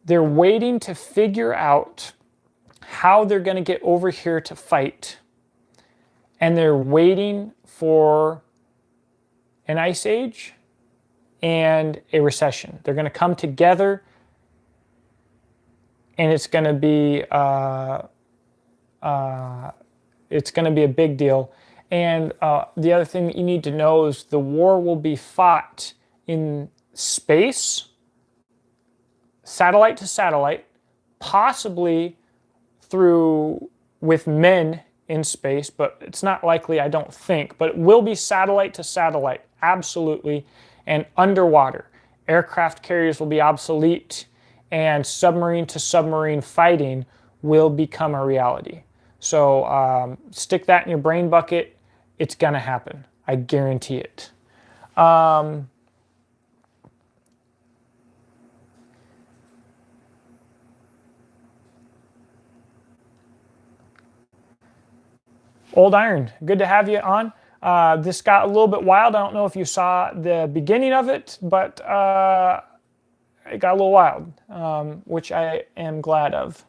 they're waiting to figure out how they're going to get over here to fight. And they're waiting for an ice age and a recession. They're going to come together, and it's going to be a big deal. And the other thing that you need to know is the war will be fought in space, satellite to satellite, possibly with men in space, but it's not likely, I don't think. But it will be satellite to satellite, absolutely, and underwater. Aircraft carriers will be obsolete, and submarine to submarine fighting will become a reality. So stick that in your brain bucket. It's going to happen. I guarantee it. Old Iron, good to have you on. This got a little bit wild. I don't know if you saw the beginning of it, but it got a little wild, which I am glad of.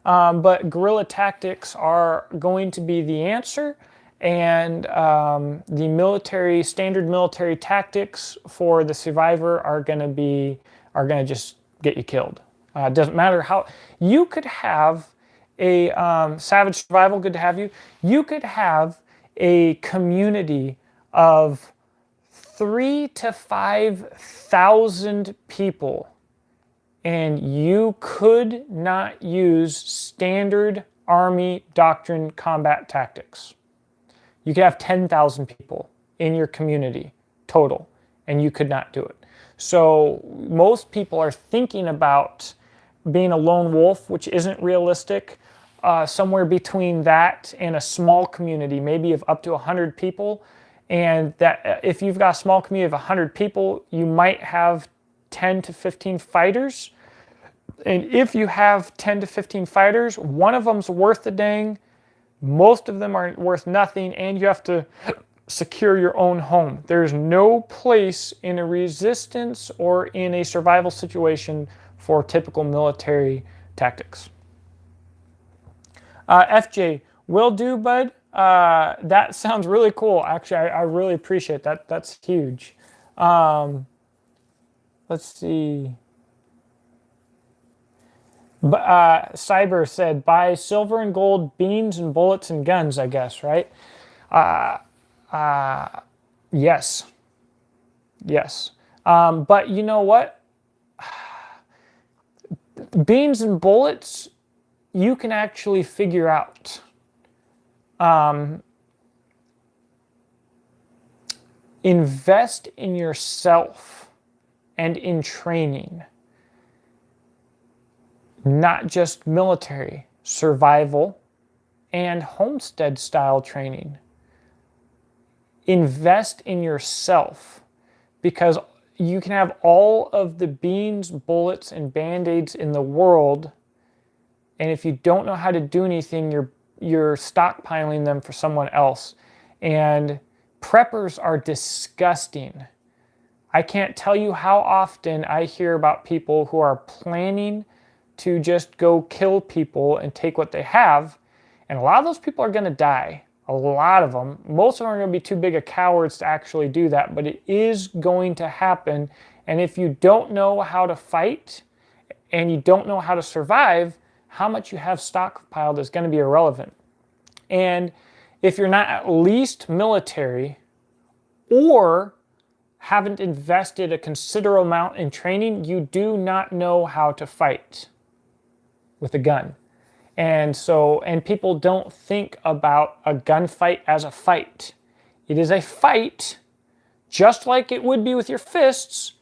But guerrilla tactics are going to be the answer, and the standard military tactics for the survivor are going to just get you killed. It doesn't matter how you could have a Savage Survival, good to have you. You could have a community of 3,000 to 5,000 people, and you could not use standard Army doctrine combat tactics. You could have 10,000 people in your community total, and you could not do it. So most people are thinking about being a lone wolf, which isn't realistic. Somewhere between that and a small community, maybe of up to 100 people. And that if you've got a small community of 100 people, you might have 10 to 15 fighters. And if you have 10 to 15 fighters, one of them's worth the dang. Most of them are worth nothing, and you have to secure your own home. There's no place in a resistance or in a survival situation for typical military tactics. FJ, will do, bud. That sounds really cool. Actually, I really appreciate that. That's huge. Let's see. Cyber said, buy silver and gold, beans and bullets and guns, I guess, right? Yes. Yes. But you know what? Beans and bullets, you can actually figure out. Invest in yourself and in training. Not just military, survival, and homestead style training. Invest in yourself, because you can have all of the beans, bullets, and band-aids in the world, and if you don't know how to do anything, you're stockpiling them for someone else. And preppers are disgusting. I can't tell you how often I hear about people who are planning to just go kill people and take what they have, and a lot of those people are going to die. A lot of them. Most of them are going to be too big of cowards to actually do that, but it is going to happen. And if you don't know how to fight and you don't know how to survive, how much you have stockpiled is going to be irrelevant. And if you're not at least military or haven't invested a considerable amount in training, you do not know how to fight with a gun. And people don't think about a gunfight as a fight. It is a fight just like it would be with your fists,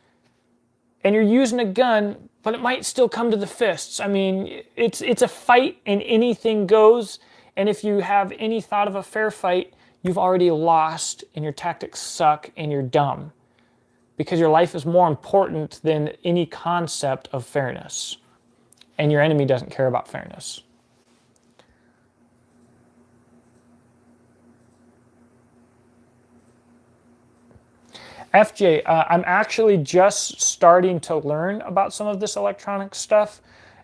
and you're using a gun, but it might still come to the fists. I mean, it's a fight and anything goes, and if you have any thought of a fair fight, you've already lost and your tactics suck and you're dumb, because your life is more important than any concept of fairness, and your enemy doesn't care about fairness. FJ, I'm actually just starting to learn about some of this electronic stuff,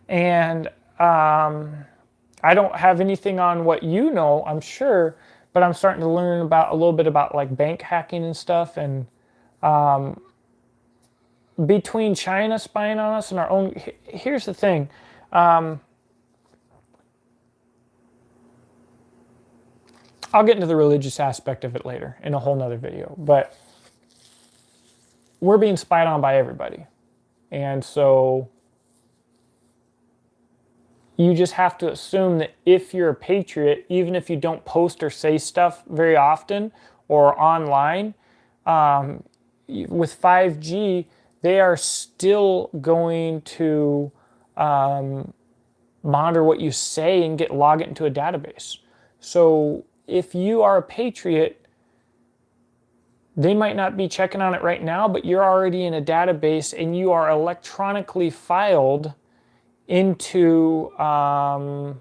and I don't have anything on what you know, I'm sure, but I'm starting to learn about a little bit about like bank hacking and stuff, and between China spying on us and our own, here's the thing. I'll get into the religious aspect of it later in a whole nother video, but we're being spied on by everybody. And so you just have to assume that if you're a patriot, even if you don't post or say stuff very often or online, with 5G, they are still going to monitor what you say and log it into a database. So if you are a patriot, they might not be checking on it right now, but you're already in a database and you are electronically filed into a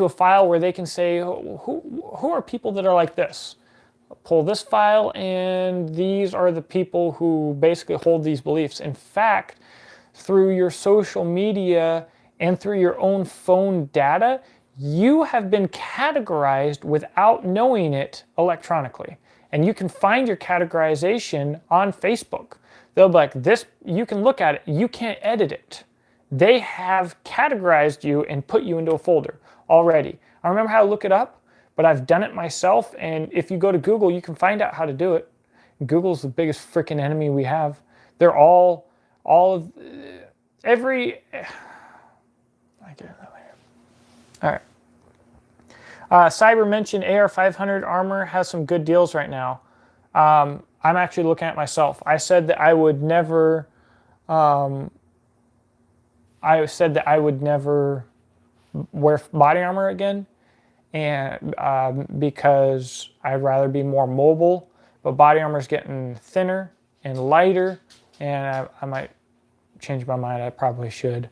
file where they can say, who are people that are like this? Pull this file, and these are the people who basically hold these beliefs. In fact, through your social media and through your own phone data, you have been categorized without knowing it electronically. And you can find your categorization on Facebook. They'll be like, this, you can look at it, you can't edit it. They have categorized you and put you into a folder already. I remember how to look it up, but I've done it myself, and if you go to Google, you can find out how to do it. Google's the biggest freaking enemy we have. They're all of every, I get it later. All right. Cyber mentioned AR-500 armor has some good deals right now. I'm actually looking at myself. I said that I would never, wear body armor again, and because I'd rather be more mobile. But body armor is getting thinner and lighter, and I might change my mind. I probably should.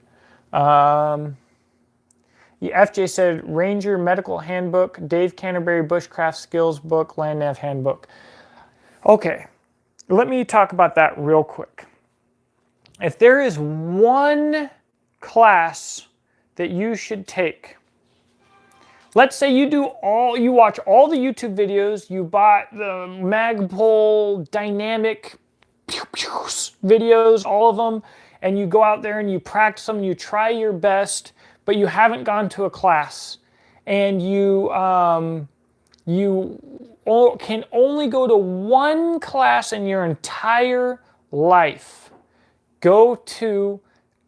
FJ said Ranger Medical Handbook, Dave Canterbury Bushcraft Skills Book, Land Nav Handbook. Okay, let me talk about that real quick. If there is one class that you should take, let's say you watch all the YouTube videos, you bought the Magpul dynamic videos, all of them, and you go out there and you practice them, you try your best, but you haven't gone to a class, and you can only go to one class in your entire life. Go to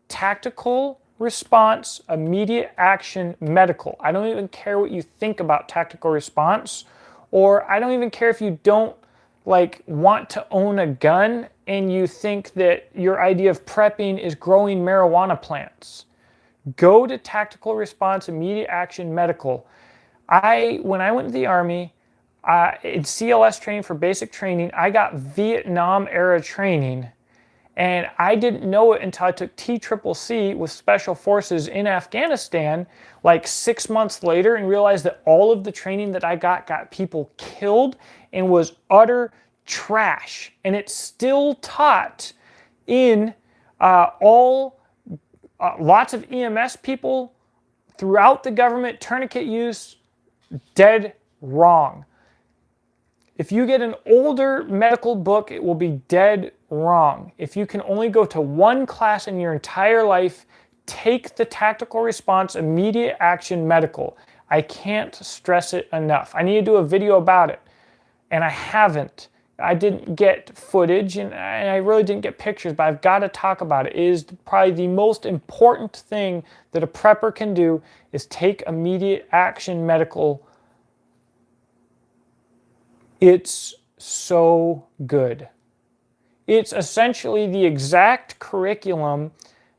Tactical Response Immediate Action Medical. I don't even care what you think about tactical response, or I don't even care if you don't want to own a gun and you think that your idea of prepping is growing marijuana plants. Go to Tactical Response Immediate Action Medical. When I went to the Army, in CLS training for basic training, I got Vietnam era training, and I didn't know it until I took TCCC with Special Forces in Afghanistan like 6 months later, and realized that all of the training that I got people killed and was utter trash. And it's still taught in lots of EMS people throughout the government. Tourniquet use, dead wrong. If you get an older medical book, it will be dead wrong. If you can only go to one class in your entire life, take the Tactical Response Immediate Action Medical. I can't stress it enough. I need to do a video about it, and I haven't. I didn't get footage, and I really didn't get pictures, but I've got to talk about it. It is probably the most important thing that a prepper can do, is take Immediate Action Medical. It's so good. It's essentially the exact curriculum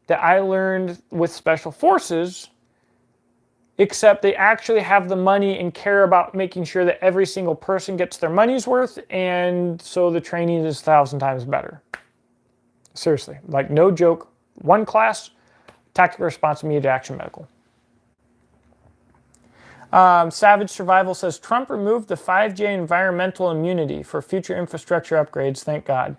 that I learned with Special Forces, except they actually have the money and care about making sure that every single person gets their money's worth, and so the training is 1,000 times better. Seriously, like no joke. One class, tactical response, immediate action medical. Savage Survival says, Trump removed the 5G environmental immunity for future infrastructure upgrades, thank God.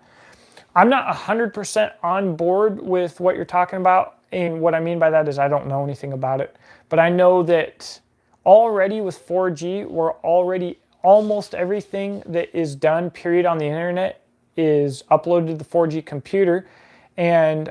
I'm not 100% on board with what you're talking about, and what I mean by that is I don't know anything about it. But I know that already with 4G, we're already, almost everything that is done, period, on the internet is uploaded to the 4G computer, and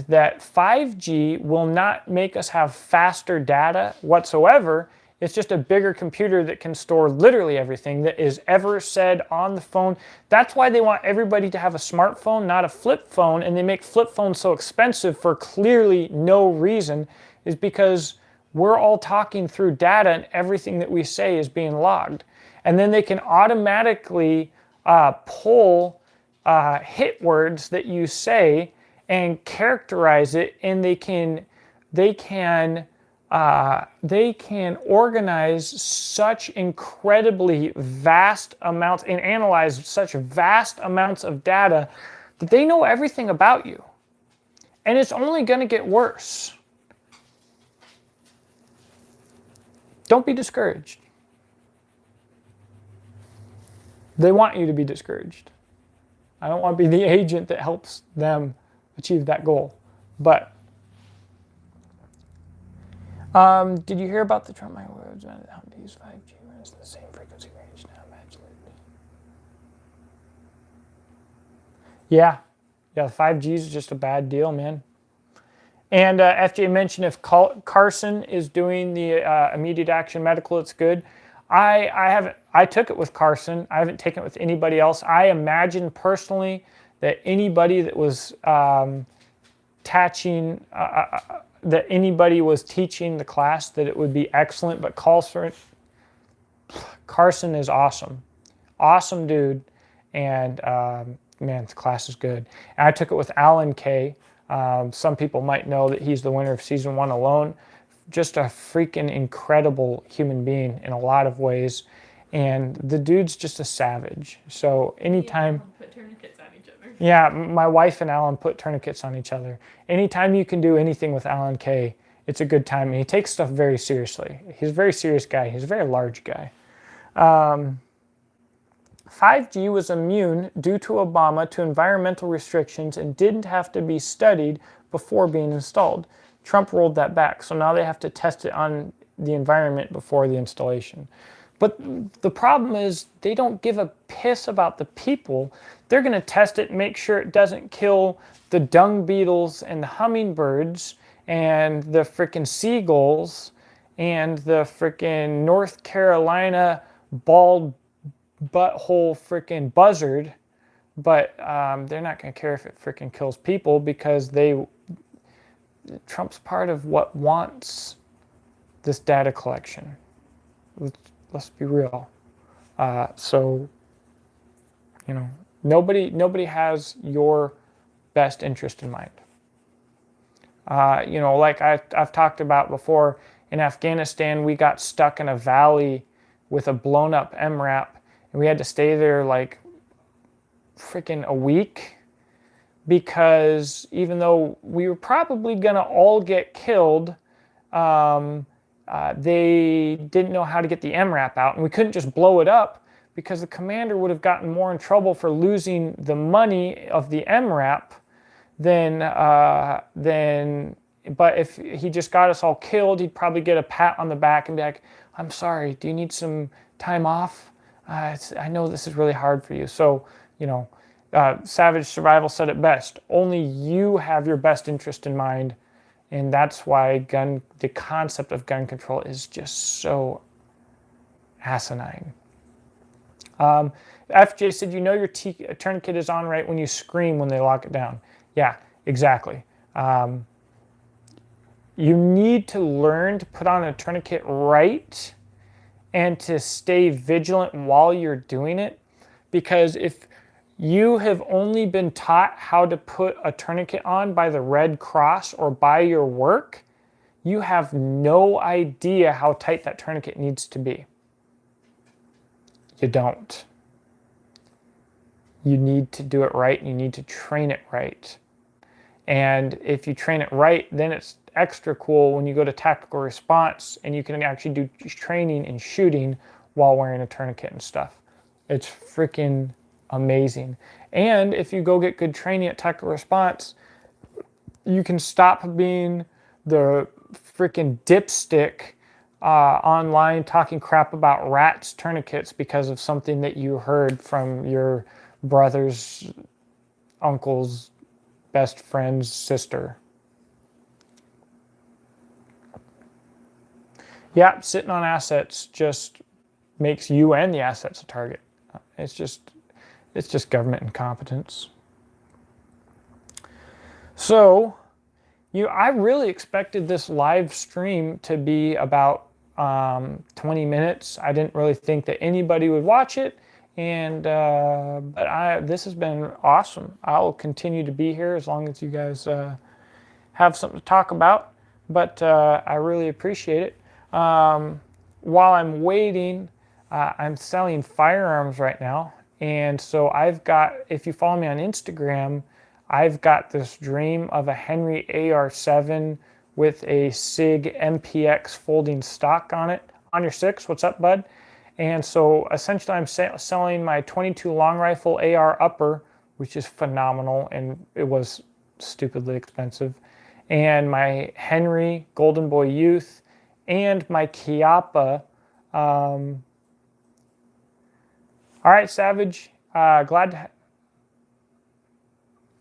that 5G will not make us have faster data whatsoever. It's just a bigger computer that can store literally everything that is ever said on the phone. That's why they want everybody to have a smartphone, not a flip phone, and they make flip phones so expensive for clearly no reason, is because we're all talking through data and everything that we say is being logged. And then they can automatically pull hit words that you say and characterize it, and they can organize such incredibly vast amounts and analyze such vast amounts of data that they know everything about you. And it's only going to get worse. Don't be discouraged. They want you to be discouraged. I don't want to be the agent that helps them achieve that goal. But did you hear about the Trump microwaves and how to use 5G when it's the same frequency range now? Imagine it. Yeah, 5G is just a bad deal, man. And FJ mentioned if Carson is doing the immediate action medical, it's good. I took it with Carson. I haven't taken it with anybody else. I imagine personally that anybody that was that anybody was teaching the class, that it would be excellent. But Carson is awesome. Awesome dude. And man, the class is good. And I took it with Alan Kay. Some people might know that he's the winner of season 1 alone. Just a freaking incredible human being in a lot of ways. And the dude's just a savage. So anytime... Put tourniquets on each other. Yeah, my wife and Alan put tourniquets on each other. Anytime you can do anything with Alan Kay, it's a good time. And he takes stuff very seriously. He's a very serious guy. He's a very large guy. 5G was immune due to Obama to environmental restrictions and didn't have to be studied before being installed. Trump rolled that back, so now they have to test it on the environment before the installation. But the problem is they don't give a piss about the people. They're going to test it and make sure it doesn't kill the dung beetles and the hummingbirds and the frickin' seagulls and the frickin' North Carolina bald butthole frickin' buzzard. But they're not going to care if it frickin' kills people, because Trump's part of what wants this data collection. Let's be real. So, nobody has your best interest in mind. Like I've talked about before, in Afghanistan, we got stuck in a valley with a blown up MRAP, and we had to stay there like freaking a week, because even though we were probably going to all get killed, they didn't know how to get the MRAP out, and we couldn't just blow it up, because the commander would have gotten more in trouble for losing the money of the MRAP but if he just got us all killed, he'd probably get a pat on the back and be like, I'm sorry, do you need some time off? I know this is really hard for you. So, Savage Survival said it best. Only you have your best interest in mind. And that's why the concept of gun control is just so asinine. FJ said, your tourniquet is on right when you scream when they lock it down. Yeah, exactly. You need to learn to put on a tourniquet right and to stay vigilant while you're doing it. Because if you have only been taught how to put a tourniquet on by the Red Cross or by your work, you have no idea how tight that tourniquet needs to be. You don't. You need to do it right, and you need to train it right. And if you train it right, then it's extra cool when you go to tactical response and you can actually do training and shooting while wearing a tourniquet and stuff. It's freaking amazing. And if you go get good training at tactical response, you can stop being the freaking dipstick online talking crap about rats tourniquets because of something that you heard from your brother's uncle's best friend's sister. Yeah, sitting on assets just makes you and the assets a target. It's just government incompetence. So, I really expected this live stream to be about 20 minutes. I didn't really think that anybody would watch it, and but this has been awesome. I'll continue to be here as long as you guys have something to talk about. But I really appreciate it. While I'm waiting, I'm selling firearms right now, and so I've got, if you follow me on Instagram, I've got this dream of a Henry AR-7 with a SIG MPX folding stock on it. On your six, what's up, bud? And so essentially I'm selling my 22 long rifle AR upper, which is phenomenal, and it was stupidly expensive, and my Henry Golden Boy Youth, and my Chiappa. All right, Savage, glad to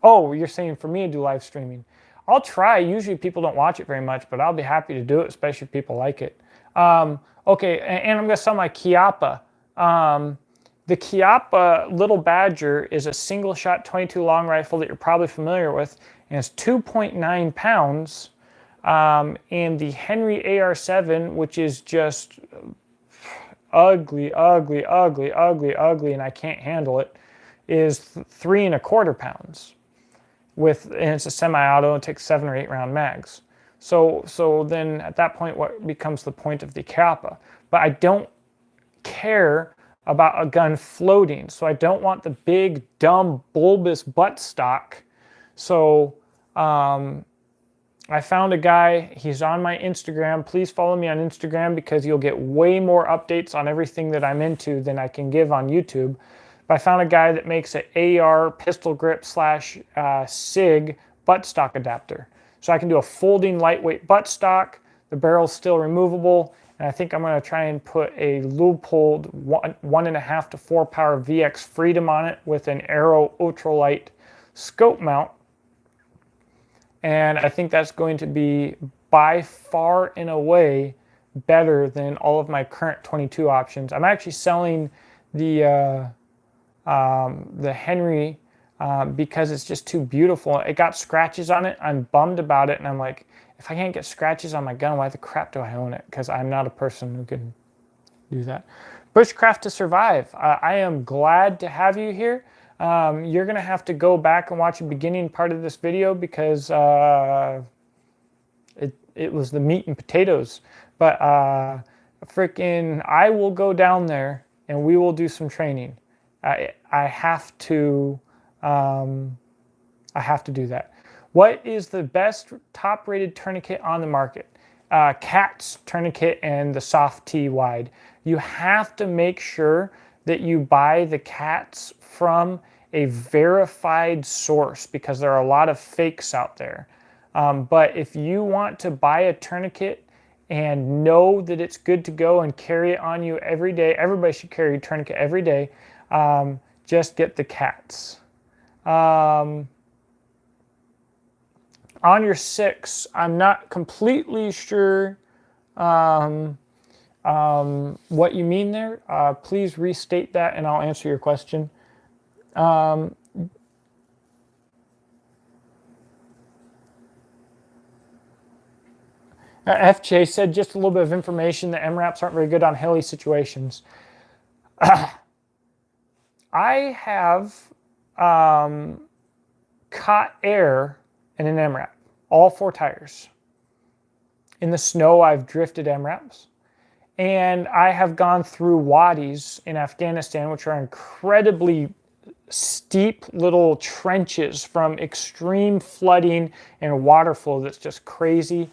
Oh, you're saying for me to do live streaming. I'll try. Usually people don't watch it very much, but I'll be happy to do it, especially if people like it. Okay, and I'm going to sell my Chiappa. The Chiappa Little Badger is a single-shot 22 long rifle that you're probably familiar with, and it's 2.9 pounds. And the Henry AR-7, which is just ugly, ugly, ugly, ugly, ugly, and I can't handle it, is 3.25 pounds. And it's a semi-auto and takes 7 or 8 round mags. So then at that point, what becomes the point of the Chiappa? But I don't care about a gun floating, so I don't want the big, dumb, bulbous buttstock. So I found a guy. He's on my Instagram. Please follow me on Instagram because you'll get way more updates on everything that I'm into than I can give on YouTube. But I found a guy that makes an AR pistol grip / SIG buttstock adapter. So I can do a folding lightweight buttstock. The barrel's still removable. And I think I'm going to try and put a Leupold 1.5 to 4 power VX Freedom on it with an Aero ultralight scope mount. And I think that's going to be by far and away better than all of my current 22 options. I'm actually selling the Henry because it's just too beautiful. It got scratches on it. I'm bummed about it, and I'm like, if I can't get scratches on my gun, why the crap do I own it? Because I'm not a person who can do that. Bushcraft to Survive. I am glad to have you here. You're going to have to go back and watch the beginning part of this video because it was the meat and potatoes. But I will go down there and we will do some training. I have to do that. What is the best top-rated tourniquet on the market? Cat's tourniquet and the Soft T wide. You have to make sure that you buy the Cats from a verified source because there are a lot of fakes out there. But if you want to buy a tourniquet and know that it's good to go and carry it on you every day, everybody should carry a tourniquet every day. Just get the Cats. On your 6, I'm not completely sure what you mean there. Please restate that and I'll answer your question. FJ said just a little bit of information. The MRAPs aren't very good on hilly situations. I have caught air in an MRAP, all 4 tires. In the snow, I've drifted MRAPs. And I have gone through wadis in Afghanistan, which are incredibly steep little trenches from extreme flooding and water flow that's just crazy.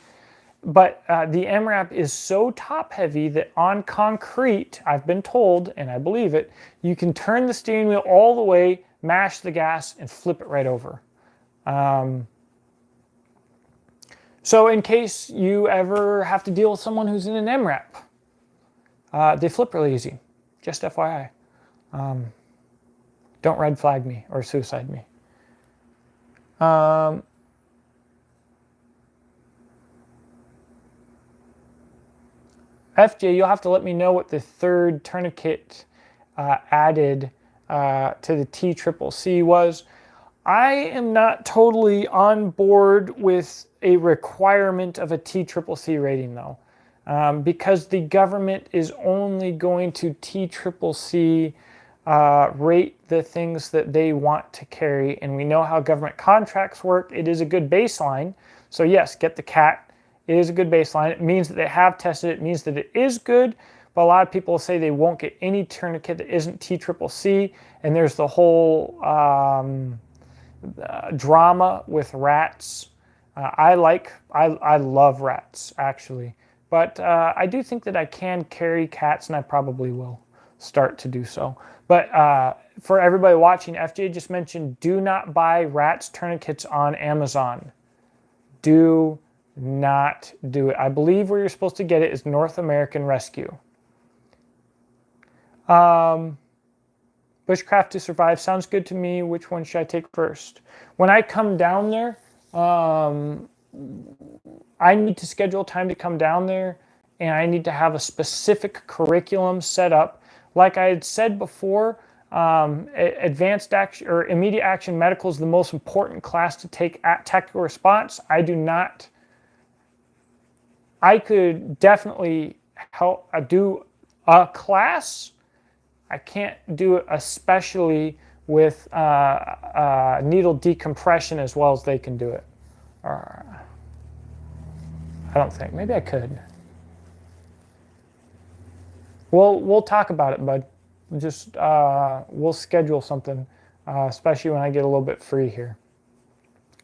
But the MRAP is so top heavy that on concrete, I've been told, and I believe it, you can turn the steering wheel all the way, mash the gas, and flip it right over. So in case you ever have to deal with someone who's in an MRAP, they flip really easy. Just FYI. Don't red flag me or suicide me. FJ, you'll have to let me know what the 3rd tourniquet added to the TCCC was. I am not totally on board with a requirement of a TCCC rating though, because the government is only going to TCCC rate the things that they want to carry, and we know how government contracts work. It is a good baseline. So yes, get the CAT. It is a good baseline. It means that they have tested it. It means that it is good. But a lot of people say they won't get any tourniquet that isn't TCCC. And there's the whole drama with rats. I love rats, actually. But I do think that I can carry cats, and I probably will start to do so. But for everybody watching, FJ just mentioned, do not buy rats tourniquets on Amazon. Do not do it. I believe where you're supposed to get it is North American Rescue. Bushcraft to Survive sounds good to me. Which one should I take first? When I come down there, I need to schedule time to come down there, and I need to have a specific curriculum set up. Like I had said before, advanced action or immediate action medical is the most important class to take at tactical response. I could definitely help do a class. I can't do it especially with needle decompression as well as they can do it. I don't think. Maybe I could. We'll talk about it, bud. Just we'll schedule something, especially when I get a little bit free here.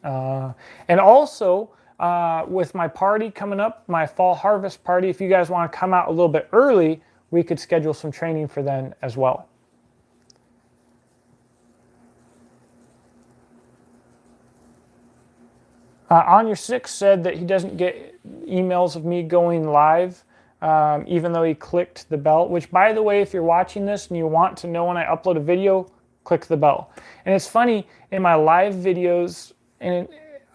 And also, with my party coming up, my fall harvest party, if you guys want to come out a little bit early, we could schedule some training for then as well. On Your Six said that he doesn't get emails of me going live, even though he clicked the bell, which, by the way, if you're watching this and you want to know when I upload a video, click the bell. And it's funny, in my live videos, and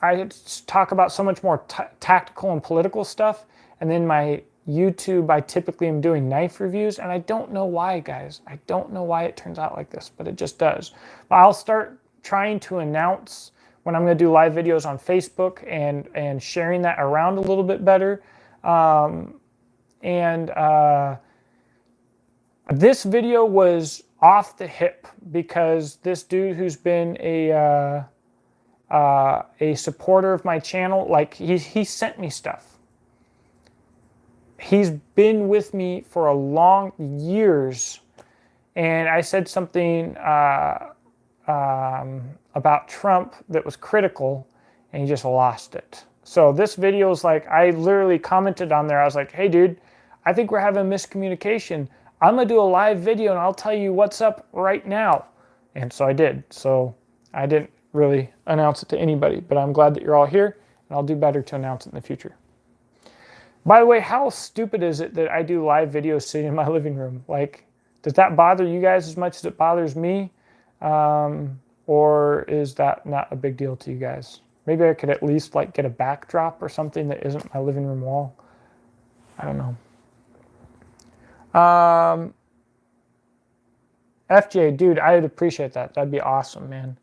I talk about so much more tactical and political stuff, and then my YouTube, I typically am doing knife reviews, and I don't know why, guys. I don't know why it turns out like this, but it just does. But I'll start trying to announce when I'm going to do live videos on Facebook and sharing that around a little bit better. This video was off the hip because this dude who's been a supporter of my channel, like he sent me stuff. He's been with me for a long years, and I said something about Trump that was critical, and he just lost it. So this video is like, I literally commented on there. I was like, hey, dude, I think we're having miscommunication. I'm going to do a live video, and I'll tell you what's up right now. And so I did. So I didn't really announce it to anybody, but I'm glad that you're all here, and I'll do better to announce it in the future. By the way, how stupid is it that I do live videos sitting in my living room? Like, does that bother you guys as much as it bothers me? Or is that not a big deal to you guys? Maybe I could at least like get a backdrop or something that isn't my living room wall. I don't know. FJ, dude, I'd appreciate that. That'd be awesome, man.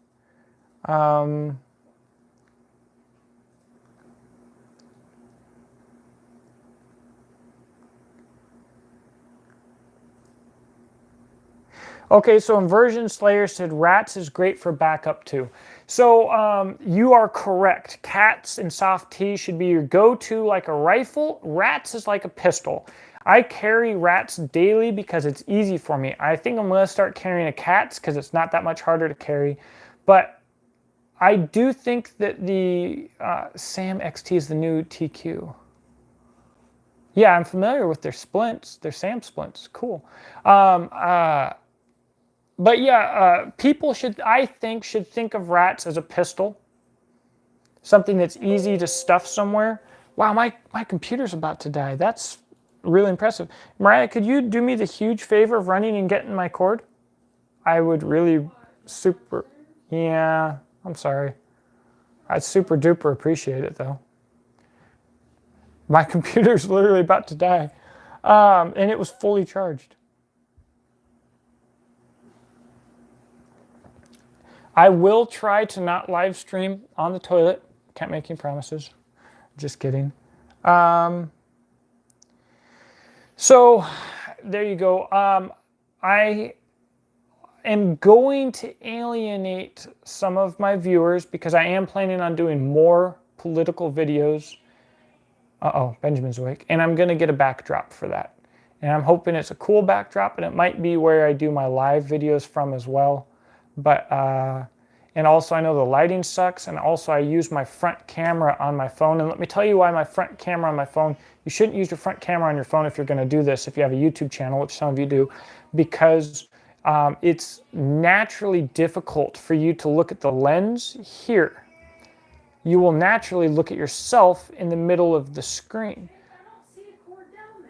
Okay, so Inversion Slayer said rats is great for backup too. So you are correct. Cats and soft T should be your go-to like a rifle. Rats is like a pistol. I carry rats daily because it's easy for me. I think I'm going to start carrying a cats because it's not that much harder to carry. But I do think that the Sam XT is the new TQ. Yeah, I'm familiar with their splints, their Sam splints. Cool. But yeah, people should, I think, should think of rats as a pistol. Something that's easy to stuff somewhere. Wow, my computer's about to die. That's really impressive. Mariah, could you do me the huge favor of running and getting my cord? I would really super, yeah, I'm sorry. I'd super duper appreciate it though. My computer's literally about to die. And it was fully charged. I will try to not live stream on the toilet. Can't make any promises. Just kidding. So there you go. I am going to alienate some of my viewers because I am planning on doing more political videos. Uh-oh, Benjamin's awake. And I'm going to get a backdrop for that. And I'm hoping it's a cool backdrop, and it might be where I do my live videos from as well. But, and also I know the lighting sucks, and also I use my front camera on my phone. And let me tell you why my front camera on my phone, you shouldn't use your front camera on your phone if you're going to do this, if you have a YouTube channel, which some of you do, because it's naturally difficult for you to look at the lens here. You will naturally look at yourself in the middle of the screen. I don't see a cord down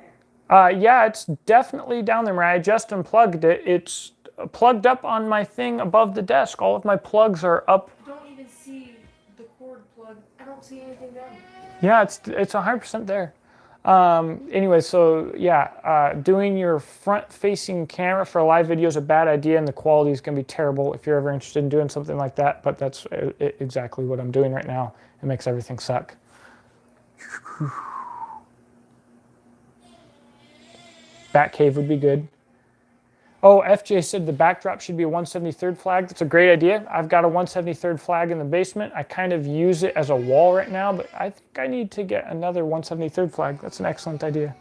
there. Yeah, it's definitely down there, Mariah. I just unplugged it. It's plugged up on my thing above the desk. All of my plugs are up. I don't even see the cord plug. I don't see anything down there. Yeah, it's 100% there. Anyway, so yeah, doing your front-facing camera for a live video is a bad idea, and the quality is going to be terrible if you're ever interested in doing something like that. But that's exactly what I'm doing right now. It makes everything suck. Batcave would be good. Oh, FJ said the backdrop should be a 173rd flag. That's a great idea. I've got a 173rd flag in the basement. I kind of use it as a wall right now, but I think I need to get another 173rd flag. That's an excellent idea.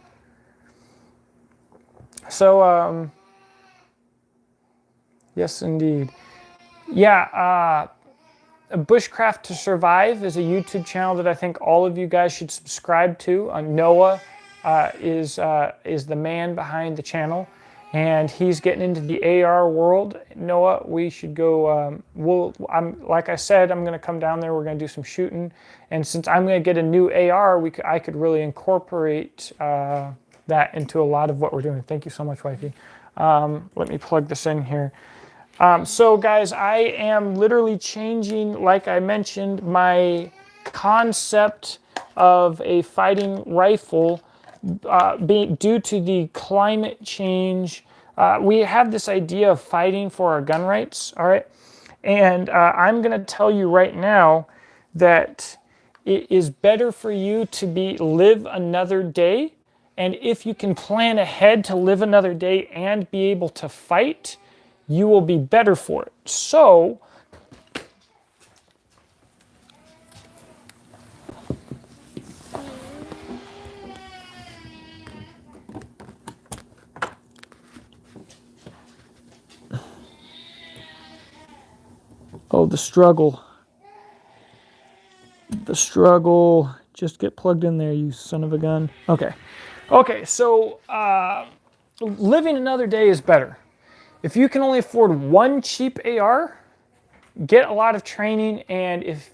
So, yes, indeed. Yeah, Bushcraft to Survive is a YouTube channel that I think all of you guys should subscribe to. Noah is the man behind the channel. And he's getting into the AR world. Noah, we should go. Like I said, I'm going to come down there. We're going to do some shooting. And since I'm going to get a new AR, I could really incorporate that into a lot of what we're doing. Thank you so much, wifey. Let me plug this in here. So, guys, I am literally changing, like I mentioned, my concept of a fighting rifle. Due to the climate change, we have this idea of fighting for our gun rights, all right? And I'm going to tell you right now that it is better for you to live another day, and if you can plan ahead to live another day and be able to fight, you will be better for it. So, oh, the struggle. The struggle. Just get plugged in there, you son of a gun. Okay. Okay, so living another day is better. If you can only afford one cheap AR, get a lot of training, and if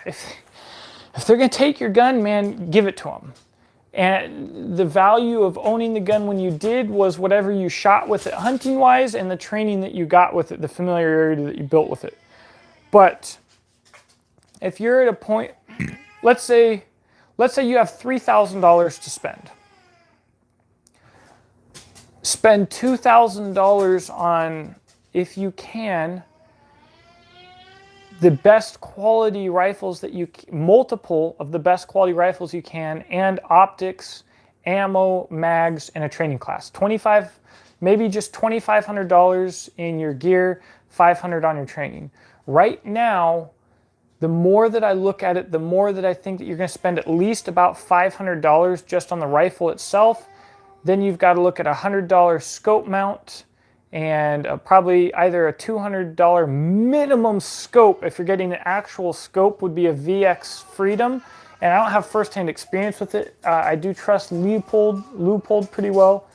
they're going to take your gun, man, give it to them. And the value of owning the gun when you did was whatever you shot with it hunting-wise and the training that you got with it, the familiarity that you built with it. But if you're at a point, let's say you have $3,000 to spend. Spend $2,000 on, if you can, the best quality rifles that multiple of the best quality rifles you can, and optics, ammo, mags, and a training class. maybe just $2,500 in your gear, $500 on your training. Right now, the more that I look at it, the more that I think that you're going to spend at least about $500 just on the rifle itself. Then you've got to look at a $100 scope mount and probably either a $200 minimum scope. If you're getting an actual scope, would be a VX Freedom. And I don't have firsthand experience with it. I do trust Leupold pretty well.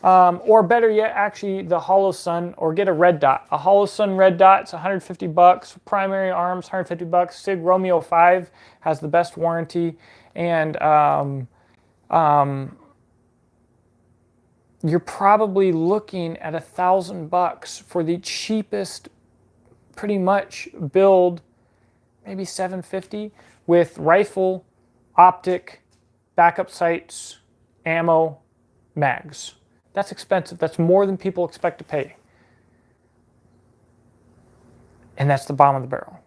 Or better yet, actually the Holosun, or get a red dot. A Holosun red dot, it's $150. Primary arms, $150. Sig Romeo 5 has the best warranty. And you're probably looking at $1,000 for the cheapest, pretty much build, maybe $750 with rifle, optic, backup sights, ammo, mags. That's expensive. That's more than people expect to pay. And that's the bottom of the barrel.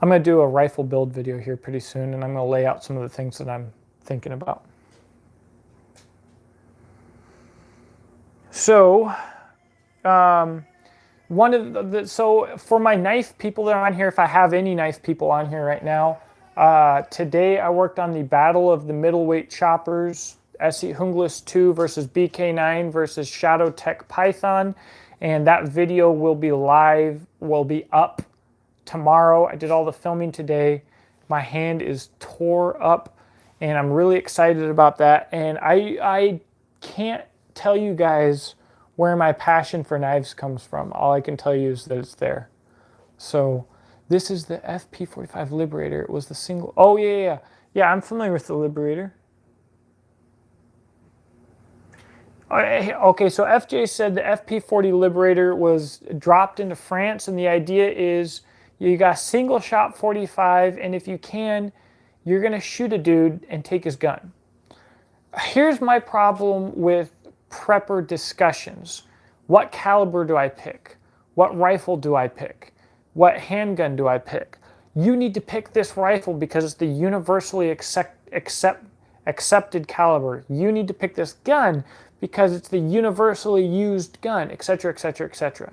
I'm going to do a rifle build video here pretty soon, and I'm going to lay out some of the things that I'm thinking about. So, so for my knife people that are on here, if I have any knife people on here right now, today I worked on the Battle of the Middleweight Choppers, SE Hunglis 2 versus BK9 versus Shadow Tech Python, and that video will be live, will be up tomorrow. I did all the filming today. My hand is tore up, and I'm really excited about that. And I can't tell you guys where my passion for knives comes from. All I can tell you is that it's there. So this is the FP45 Liberator. It was the single. Oh, yeah. I'm familiar with the Liberator. Okay, so FJ said the FP40 Liberator was dropped into France, and the idea is you got single shot 45, and if you can, you're going to shoot a dude and take his gun. Here's my problem with prepper discussions. What caliber do I pick? What rifle do I pick? What handgun do I pick? You need to pick this rifle because it's the universally accepted caliber. You need to pick this gun because it's the universally used gun, etc., etc., etc.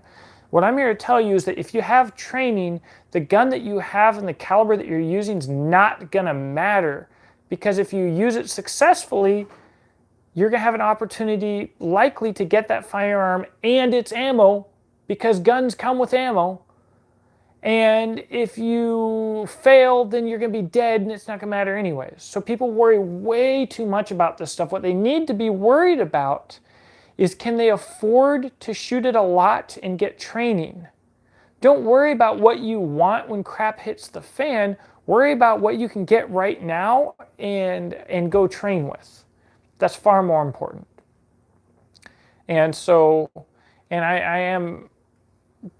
What I'm here to tell you is that if you have training, the gun that you have and the caliber that you're using is not going to matter, because if you use it successfully, you're going to have an opportunity likely to get that firearm and its ammo, because guns come with ammo. And if you fail, then you're going to be dead and it's not going to matter anyways. So people worry way too much about this stuff. What they need to be worried about is, can they afford to shoot it a lot and get training? Don't worry about what you want when crap hits the fan. Worry about what you can get right now and go train with. That's far more important. And so, and I am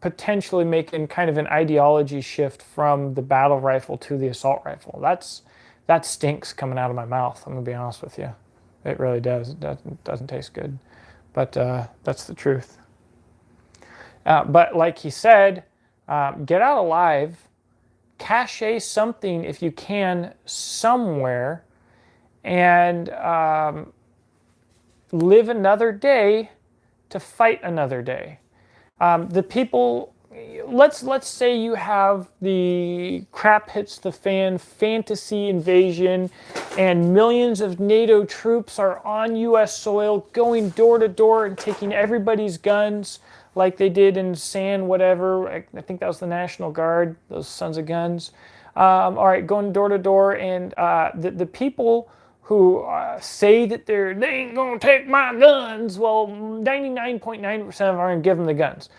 potentially making kind of an ideology shift from the battle rifle to the assault rifle. That stinks coming out of my mouth, I'm going to be honest with you. It really does. It doesn't taste good. But that's the truth. But like he said, get out alive, cache something if you can somewhere, and live another day to fight another day. The people, let's say you have the crap hits the fan fantasy invasion, and millions of NATO troops are on U.S. soil going door to door and taking everybody's guns like they did in San whatever. I think that was the National Guard, those sons of guns. All right, going door to door, and the people who say that they ain't gonna take my guns, well, 99.9% of them are gonna give them the guns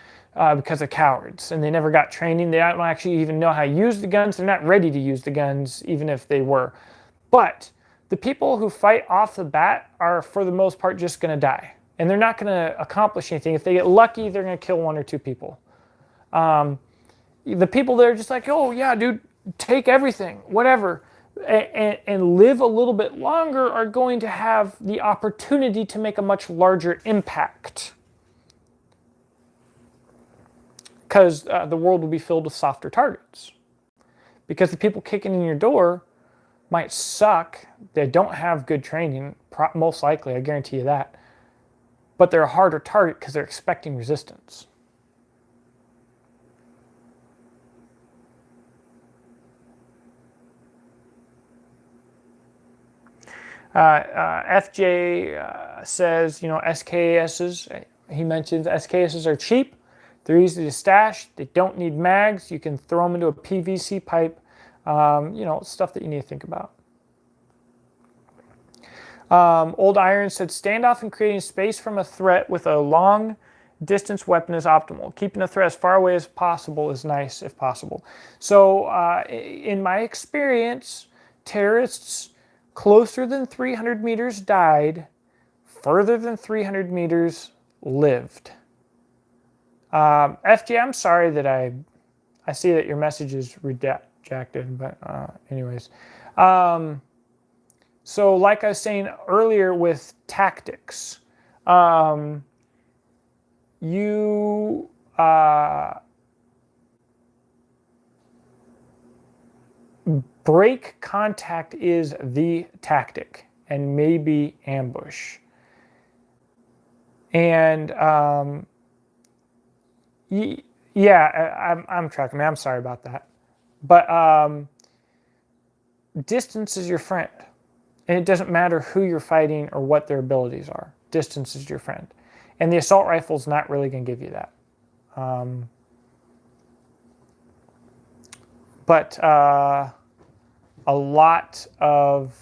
because they're cowards and they never got training. They don't actually even know how to use the guns. They're not ready to use the guns, even if they were. But the people who fight off the bat are, for the most part, just gonna die. And they're not gonna accomplish anything. If they get lucky, they're gonna kill 1 or 2 people. The people that are just like, oh yeah, dude, take everything, whatever, and live a little bit longer are going to have the opportunity to make a much larger impact, because the world will be filled with softer targets. Because the people kicking in your door might suck. They don't have good training, most likely, I guarantee you that. But they're a harder target because they're expecting resistance. FJ says, SKSs, he mentions SKSs are cheap. They're easy to stash. They don't need mags. You can throw them into a PVC pipe. Stuff that you need to think about. Old Iron said, standoff and creating space from a threat with a long distance weapon is optimal. Keeping the threat as far away as possible is nice if possible. So in my experience, terrorists closer than 300 meters died, further than 300 meters lived. FJ, I'm sorry that I see that your message is rejected, but anyways. So like I was saying earlier with tactics, break contact is the tactic, and maybe ambush. And yeah, I'm tracking. I'm sorry about that. But distance is your friend. And it doesn't matter who you're fighting or what their abilities are. Distance is your friend. And the assault rifle is not really going to give you that. But a lot of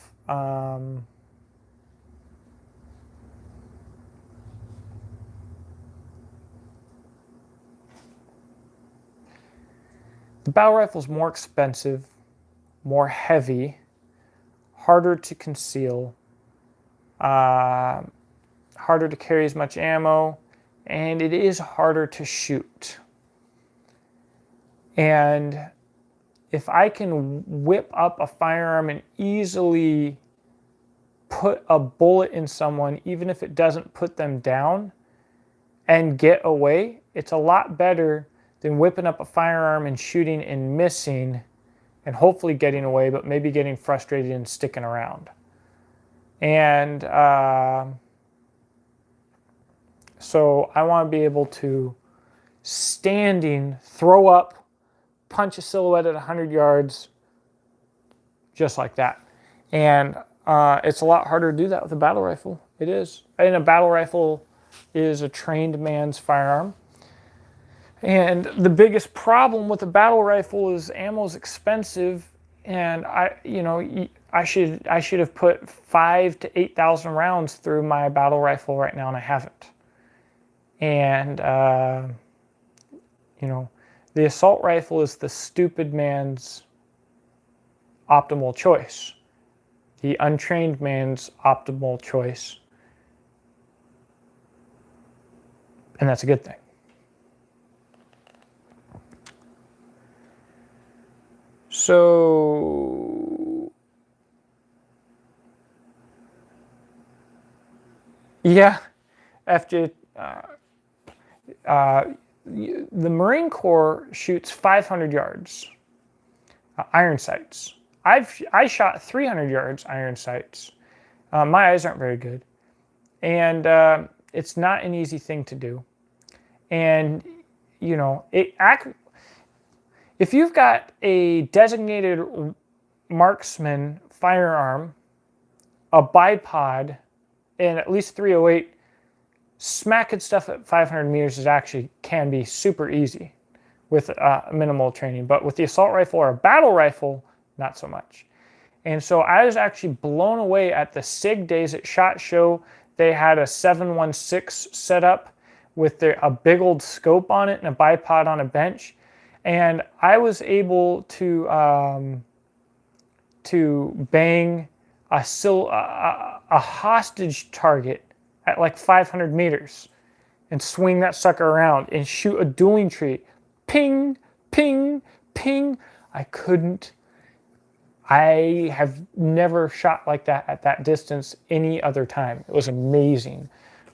the battle rifle is more expensive, more heavy, harder to conceal, harder to carry as much ammo, and it is harder to shoot. And if I can whip up a firearm and easily put a bullet in someone, even if it doesn't put them down, and get away, it's a lot better than whipping up a firearm and shooting and missing and hopefully getting away, but maybe getting frustrated and sticking around. And so I want to be able to, standing, throw up, punch a silhouette at 100 yards, just like that. And it's a lot harder to do that with a battle rifle. It is. And a battle rifle is a trained man's firearm. And the biggest problem with a battle rifle is ammo is expensive, and I should have put 5,000 to 8,000 rounds through my battle rifle right now, and I haven't. And the assault rifle is the stupid man's optimal choice, the untrained man's optimal choice, and that's a good thing. So, yeah, FJ, the Marine Corps shoots 500 yards, iron sights. I shot 300 yards iron sights. My eyes aren't very good, and it's not an easy thing to do. And if you've got a designated marksman firearm, a bipod, and at least 308, smacking stuff at 500 meters can be super easy with minimal training. But with the assault rifle or a battle rifle, not so much. And so I was actually blown away at the SIG days at SHOT Show. They had a 716 set up with a big old scope on it and a bipod on a bench. And I was able to bang a hostage target at like 500 meters and swing that sucker around and shoot a dueling tree. Ping, ping, ping. I have never shot like that at that distance any other time. It was amazing.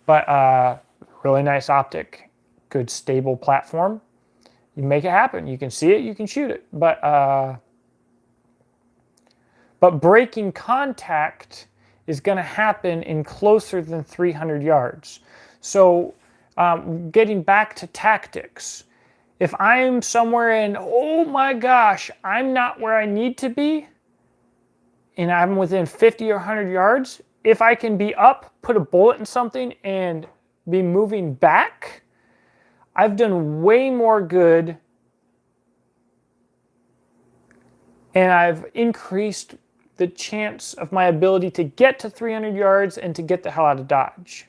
But really nice optic, good stable platform. You make it happen. You can see it, you can shoot it. But but breaking contact is going to happen in closer than 300 yards. So getting back to tactics, if I'm somewhere and, oh my gosh, I'm not where I need to be, and I'm within 50 or 100 yards, if I can be up, put a bullet in something, and be moving back, I've done way more good, and I've increased the chance of my ability to get to 300 yards and to get the hell out of Dodge.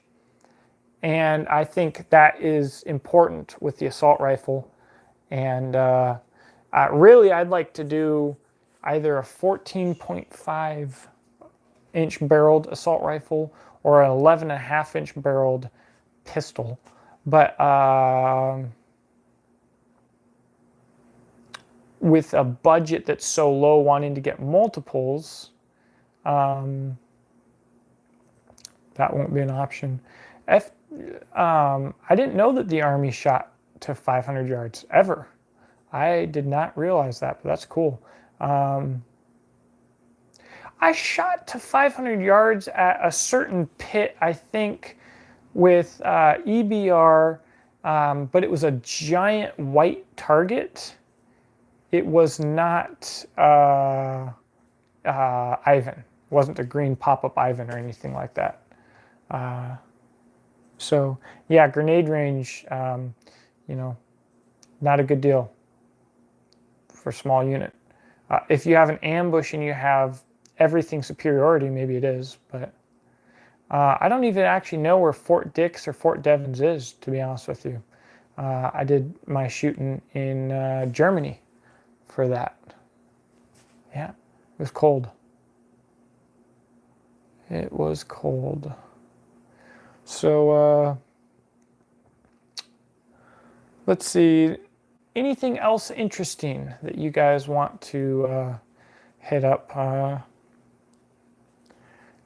And I think that is important with the assault rifle. And really, I'd like to do either a 14.5 inch barreled assault rifle or an 11.5 inch barreled pistol. But with a budget that's so low, wanting to get multiples, that won't be an option. I didn't know that the Army shot to 500 yards ever. I did not realize that, but that's cool. I shot to 500 yards at a certain pit, I think, with EBR, but it was a giant white target. It was not Ivan. It wasn't a green pop-up Ivan or anything like that. So yeah, grenade range, not a good deal for small unit. If you have an ambush and you have everything superiority, maybe it is, but I don't even actually know where Fort Dix or Fort Devens is, to be honest with you. I did my shooting in Germany for that. Yeah, it was cold. It was cold. So let's see. Anything else interesting that you guys want to hit up?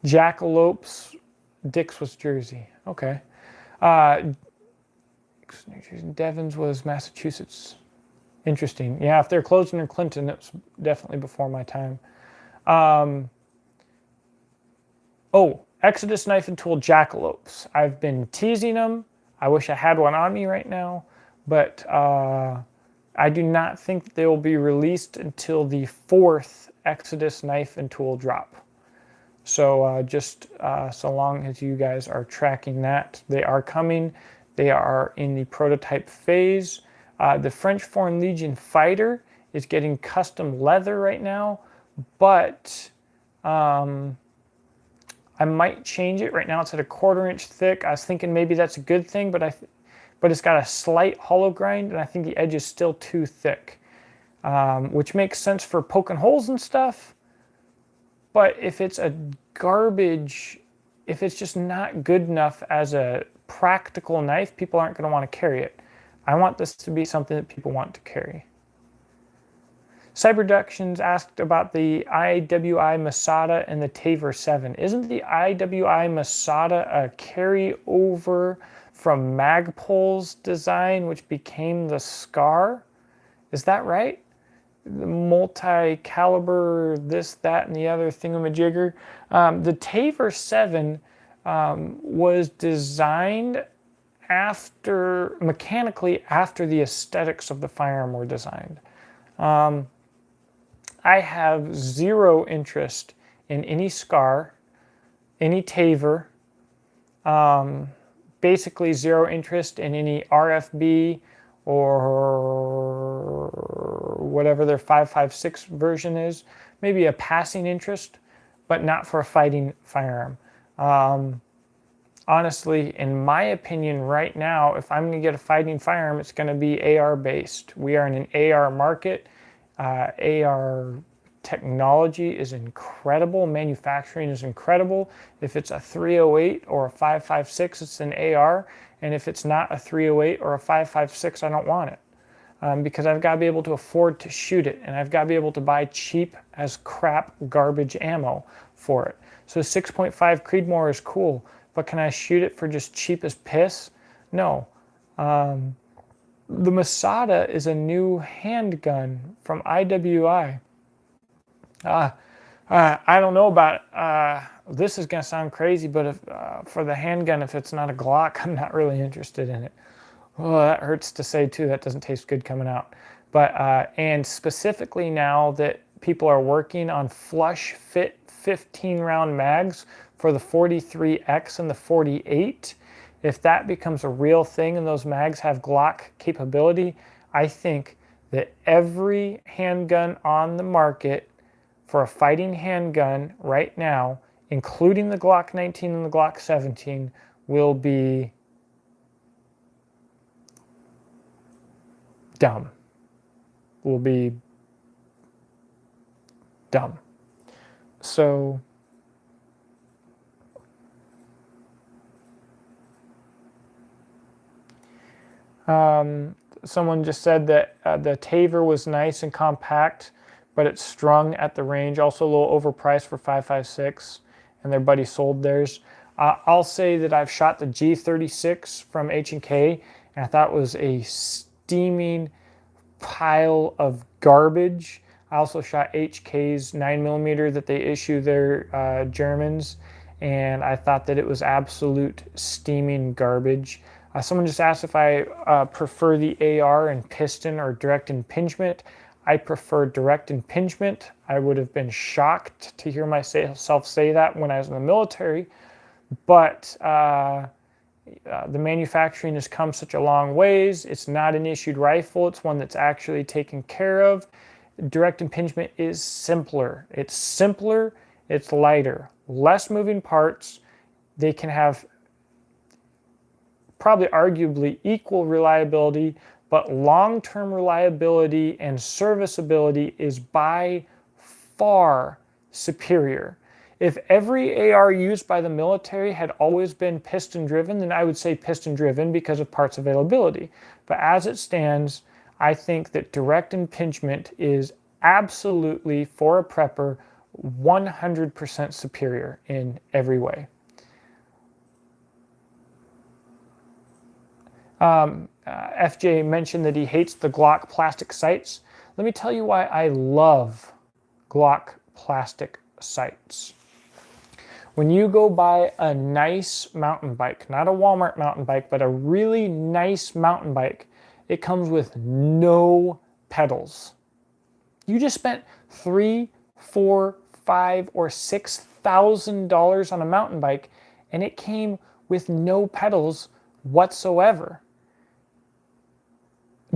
Jackalopes, Dix was Jersey. Okay. New Jersey. Devens was Massachusetts. Interesting. Yeah, if they're closing in Clinton, it was definitely before my time. Exodus Knife and Tool Jackalopes. I've been teasing them. I wish I had one on me right now, but I do not think they will be released until the 4th Exodus Knife and Tool drop. So just so long as you guys are tracking that, they are coming. They are in the prototype phase. The French Foreign Legion Fighter is getting custom leather right now, but I might change it. Right now it's at a 1/4 inch thick. I was thinking maybe that's a good thing, but it's got a slight hollow grind, and I think the edge is still too thick, which makes sense for poking holes and stuff. But if it's a garbage, if it's just not good enough as a practical knife, people aren't going to want to carry it. I want this to be something that people want to carry. Cyberductions asked about the IWI Masada and the Taver 7. Isn't the IWI Masada a carryover from Magpul's design, which became the Scar? Is that right? The multi-caliber, this, that, and the other thingamajigger. The Taver 7 was designed mechanically after the aesthetics of the firearm were designed. I have zero interest in any Scar, any Taver, basically zero interest in any RFB or whatever their 5.56 version is. Maybe a passing interest, but not for a fighting firearm. Honestly, in my opinion right now, if I'm going to get a fighting firearm, it's going to be AR based. We are in an AR market. AR technology is incredible. Manufacturing is incredible. If it's a 308 or a 5.56, it's an AR. And if it's not a 308 or a 5.56, I don't want it. Because I've got to be able to afford to shoot it. And I've got to be able to buy cheap as crap garbage ammo for it. So 6.5 Creedmoor is cool. But can I shoot it for just cheap as piss? No. The Masada is a new handgun from IWI. I don't know about this is going to sound crazy, but if, for the handgun, if it's not a Glock, I'm not really interested in it. Oh, that hurts to say too. That doesn't taste good coming out. But and specifically now that people are working on flush fit 15 round mags for the 43X and the 48, if that becomes a real thing and those mags have Glock capability, I think that every handgun on the market for a fighting handgun right now, including the Glock 19 and the Glock 17, will be dumb. Will be dumb. So someone just said that the Taver was nice and compact, but it's strung at the range. Also a little overpriced for 5.56, and their buddy sold theirs. I'll say that I've shot the G36 from H&K, and I thought it was a steaming pile of garbage. I also shot HK's 9mm that they issue their Germans, and I thought that it was absolute steaming garbage. Someone just asked if I prefer the AR and piston or direct impingement. I prefer direct impingement. I would have been shocked to hear myself say that when I was in the military, but the manufacturing has come such a long ways. It's not an issued rifle. It's one that's actually taken care of. Direct impingement is simpler. It's simpler. It's lighter. Less moving parts. They can have probably arguably equal reliability, but long-term reliability and serviceability is by far superior. If every AR used by the military had always been piston driven, then I would say piston driven because of parts availability. But as it stands, I think that direct impingement is absolutely, for a prepper, 100% superior in every way. FJ mentioned that he hates the Glock plastic sights. Let me tell you why I love Glock plastic sights. When you go buy a nice mountain bike, not a Walmart mountain bike, but a really nice mountain bike, it comes with no pedals. You just spent $3, $4, $5, or $6,000 on a mountain bike, and it came with no pedals whatsoever.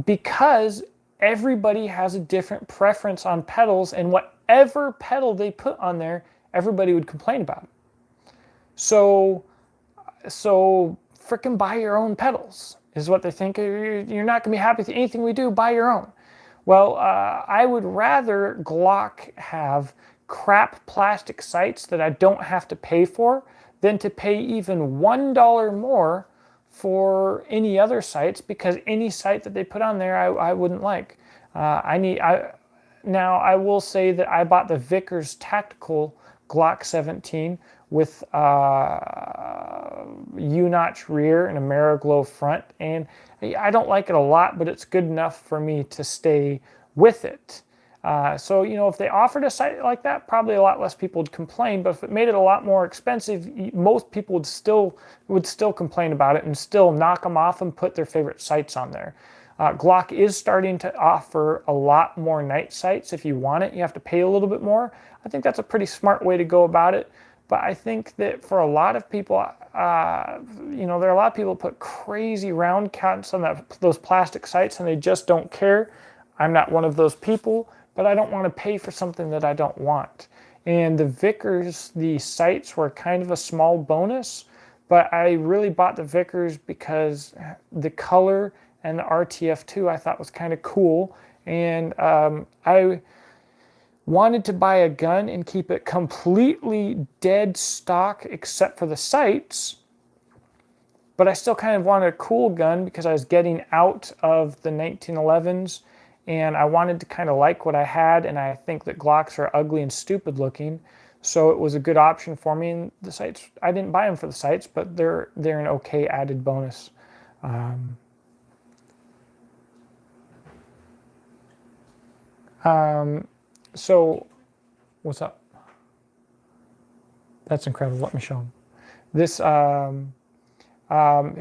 Because everybody has a different preference on pedals, and whatever pedal they put on there, everybody would complain about. So frickin' buy your own pedals is what they think. You're not gonna be happy with anything we do, buy your own. Well, I would rather Glock have crap plastic sights that I don't have to pay for than to pay even $1 more for any other sights, because any sight that they put on there I wouldn't like. Now I will say that I bought the Vickers Tactical Glock 17 with U-notch rear and a Mariglow front, and I don't like it a lot, but it's good enough for me to stay with it. So, you know, if they offered a sight like that, probably a lot less people would complain. But if it made it a lot more expensive, most people would still complain about it and still knock them off and put their favorite sights on there. Glock is starting to offer a lot more night sights. If you want it, you have to pay a little bit more. I think that's a pretty smart way to go about it. But I think that for a lot of people, you know, there are a lot of people who put crazy round counts on those plastic sights and they just don't care. I'm not one of those people, but I don't want to pay for something that I don't want. And the Vickers, the sights were kind of a small bonus, but I really bought the Vickers because the color and the RTF2 I thought was kind of cool. And I wanted to buy a gun and keep it completely dead stock except for the sights, but I still kind of wanted a cool gun because I was getting out of the 1911s and I wanted to kind of like what I had, and I think that Glocks are ugly and stupid looking, so it was a good option for me. And the sights, I didn't buy them for the sights, but they're an okay added bonus. So what's up? That's incredible. Let me show him. This, he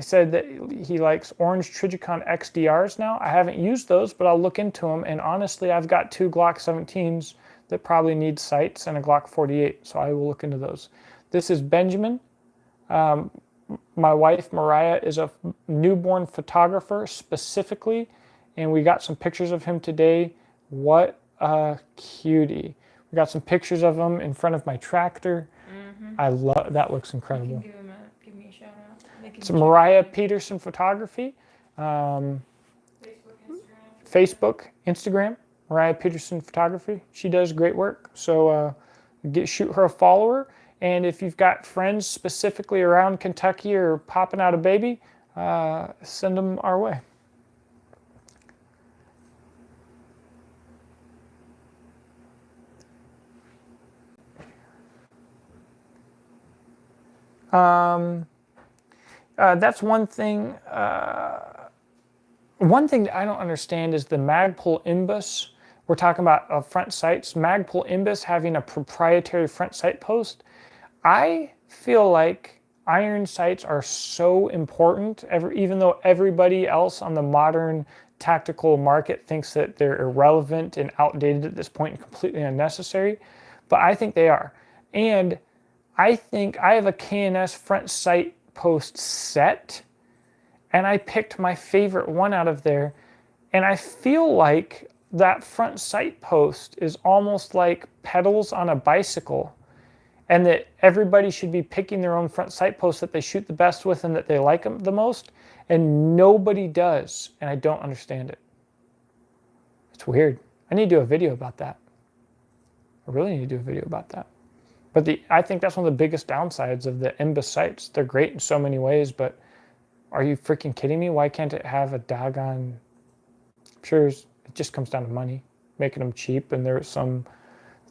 said that he likes orange Trijicon XDRs now. I haven't used those, but I'll look into them. And honestly, I've got 2 Glock 17s that probably need sights and a Glock 48, so I will look into those. This is Benjamin. My wife, Mariah, is a newborn photographer specifically, and we got some pictures of him today. What a cutie. We got some pictures of him in front of my tractor. I love that. Looks incredible. Give me a shout out. It's Mariah Peterson Photography. Facebook, Instagram, Mariah Peterson Photography. She does great work. So shoot her a follower. And if you've got friends specifically around Kentucky or popping out a baby, send them our way. That's one thing. One thing that I don't understand is the Magpul Imbus. We're talking about front sights. Magpul Imbus having a proprietary front sight post. I feel like iron sights are so important, even though everybody else on the modern tactical market thinks that they're irrelevant and outdated at this point and completely unnecessary. But I think they are. And I think I have a K&S front sight post set, and I picked my favorite one out of there. And I feel like that front sight post is almost like pedals on a bicycle, and that everybody should be picking their own front sight post that they shoot the best with and that they like them the most, and nobody does, and I don't understand it. It's weird. I need to do a video about that. I really need to do a video about that. But I think that's one of the biggest downsides of the Imbus sights. They're great in so many ways, but are you freaking kidding me? Why can't it have a doggone... I'm sure it just comes down to money, making them cheap, and there was some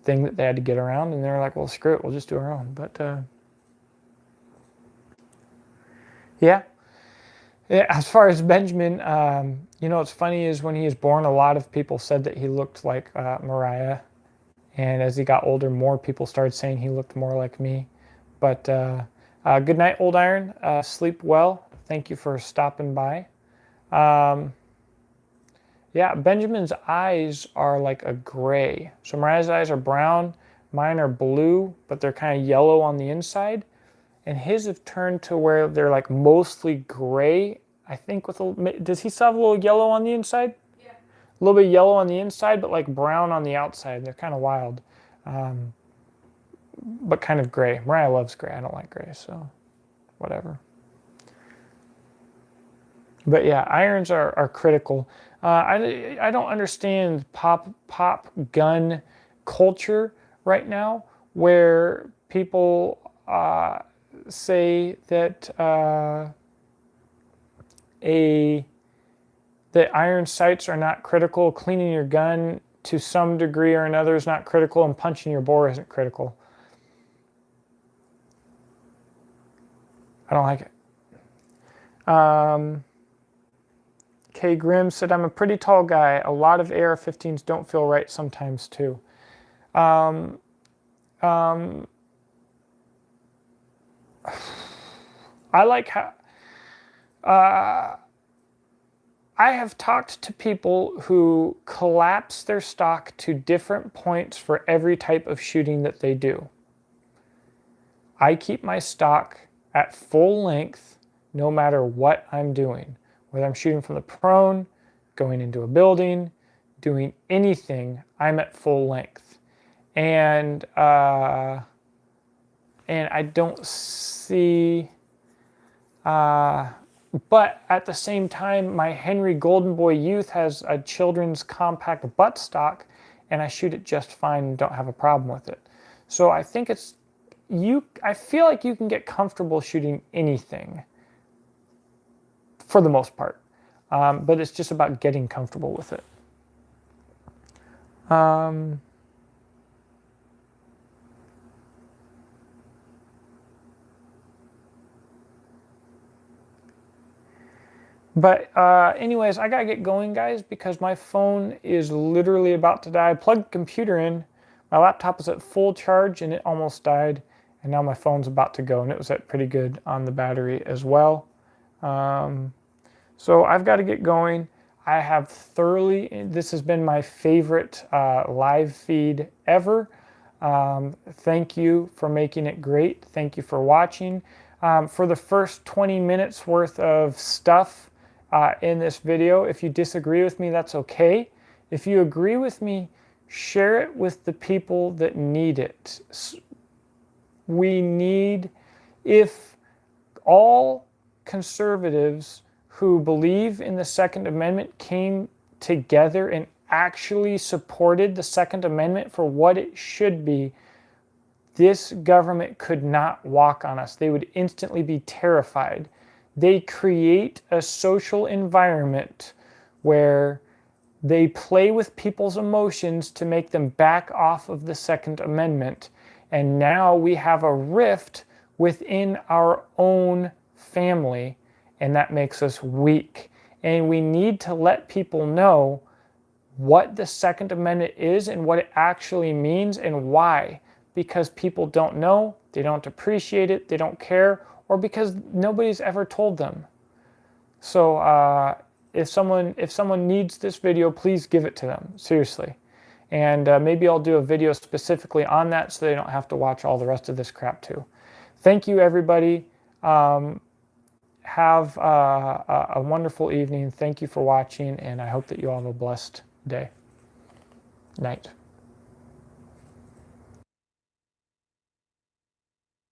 thing that they had to get around, and they were like, well, screw it, we'll just do our own. But yeah, as far as Benjamin, you know, what's funny is when he was born, a lot of people said that he looked like Mariah, and as he got older, more people started saying he looked more like me. But good night, Old Iron. Sleep well. Thank you for stopping by. Yeah, Benjamin's eyes are like a gray. So Mariah's eyes are brown. Mine are blue, but they're kind of yellow on the inside. And his have turned to where they're like mostly gray. I think with does he still have a little yellow on the inside? Yeah. A little bit yellow on the inside, but like brown on the outside. They're kind of wild. But kind of gray. Mariah loves gray. I don't like gray, so whatever. But yeah, irons are critical. I don't understand pop gun culture right now, where people say that that iron sights are not critical. Cleaning your gun to some degree or another is not critical, and punching your bore isn't critical. I don't like it. K. Grimm said, I'm a pretty tall guy. A lot of AR-15s don't feel right sometimes too. I like how... I have talked to people who collapse their stock to different points for every type of shooting that they do. I keep my stock at full length no matter what I'm doing. Whether I'm shooting from the prone, going into a building, doing anything, I'm at full length. And I don't see... but at the same time, my Henry Golden Boy Youth has a children's compact buttstock, and I shoot it just fine and don't have a problem with it. So I think I feel like you can get comfortable shooting anything for the most part, but it's just about getting comfortable with it. But anyways, I gotta get going, guys, because my phone is literally about to die. I plugged the computer in, my laptop is at full charge, and it almost died. And now my phone's about to go, and it was at pretty good on the battery as well. So I've got to get going. I have thoroughly, this has been my favorite live feed ever. Thank you for making it great. Thank you for watching. For the first 20 minutes worth of stuff in this video, if you disagree with me, that's okay. If you agree with me, share it with the people that need it. We need, if all conservatives who believe in the Second Amendment came together and actually supported the Second Amendment for what it should be, this government could not walk on us. They would instantly be terrified. They create a social environment where they play with people's emotions to make them back off of the Second Amendment. And now we have a rift within our own family, and that makes us weak. And we need to let people know what the Second Amendment is and what it actually means and why. Because people don't know, they don't appreciate it, they don't care, or because nobody's ever told them. So if someone needs this video, please give it to them, seriously. And maybe I'll do a video specifically on that so they don't have to watch all the rest of this crap too. Thank you, everybody. Have a wonderful evening. Thank you for watching, and I hope that you all have a blessed day. Night.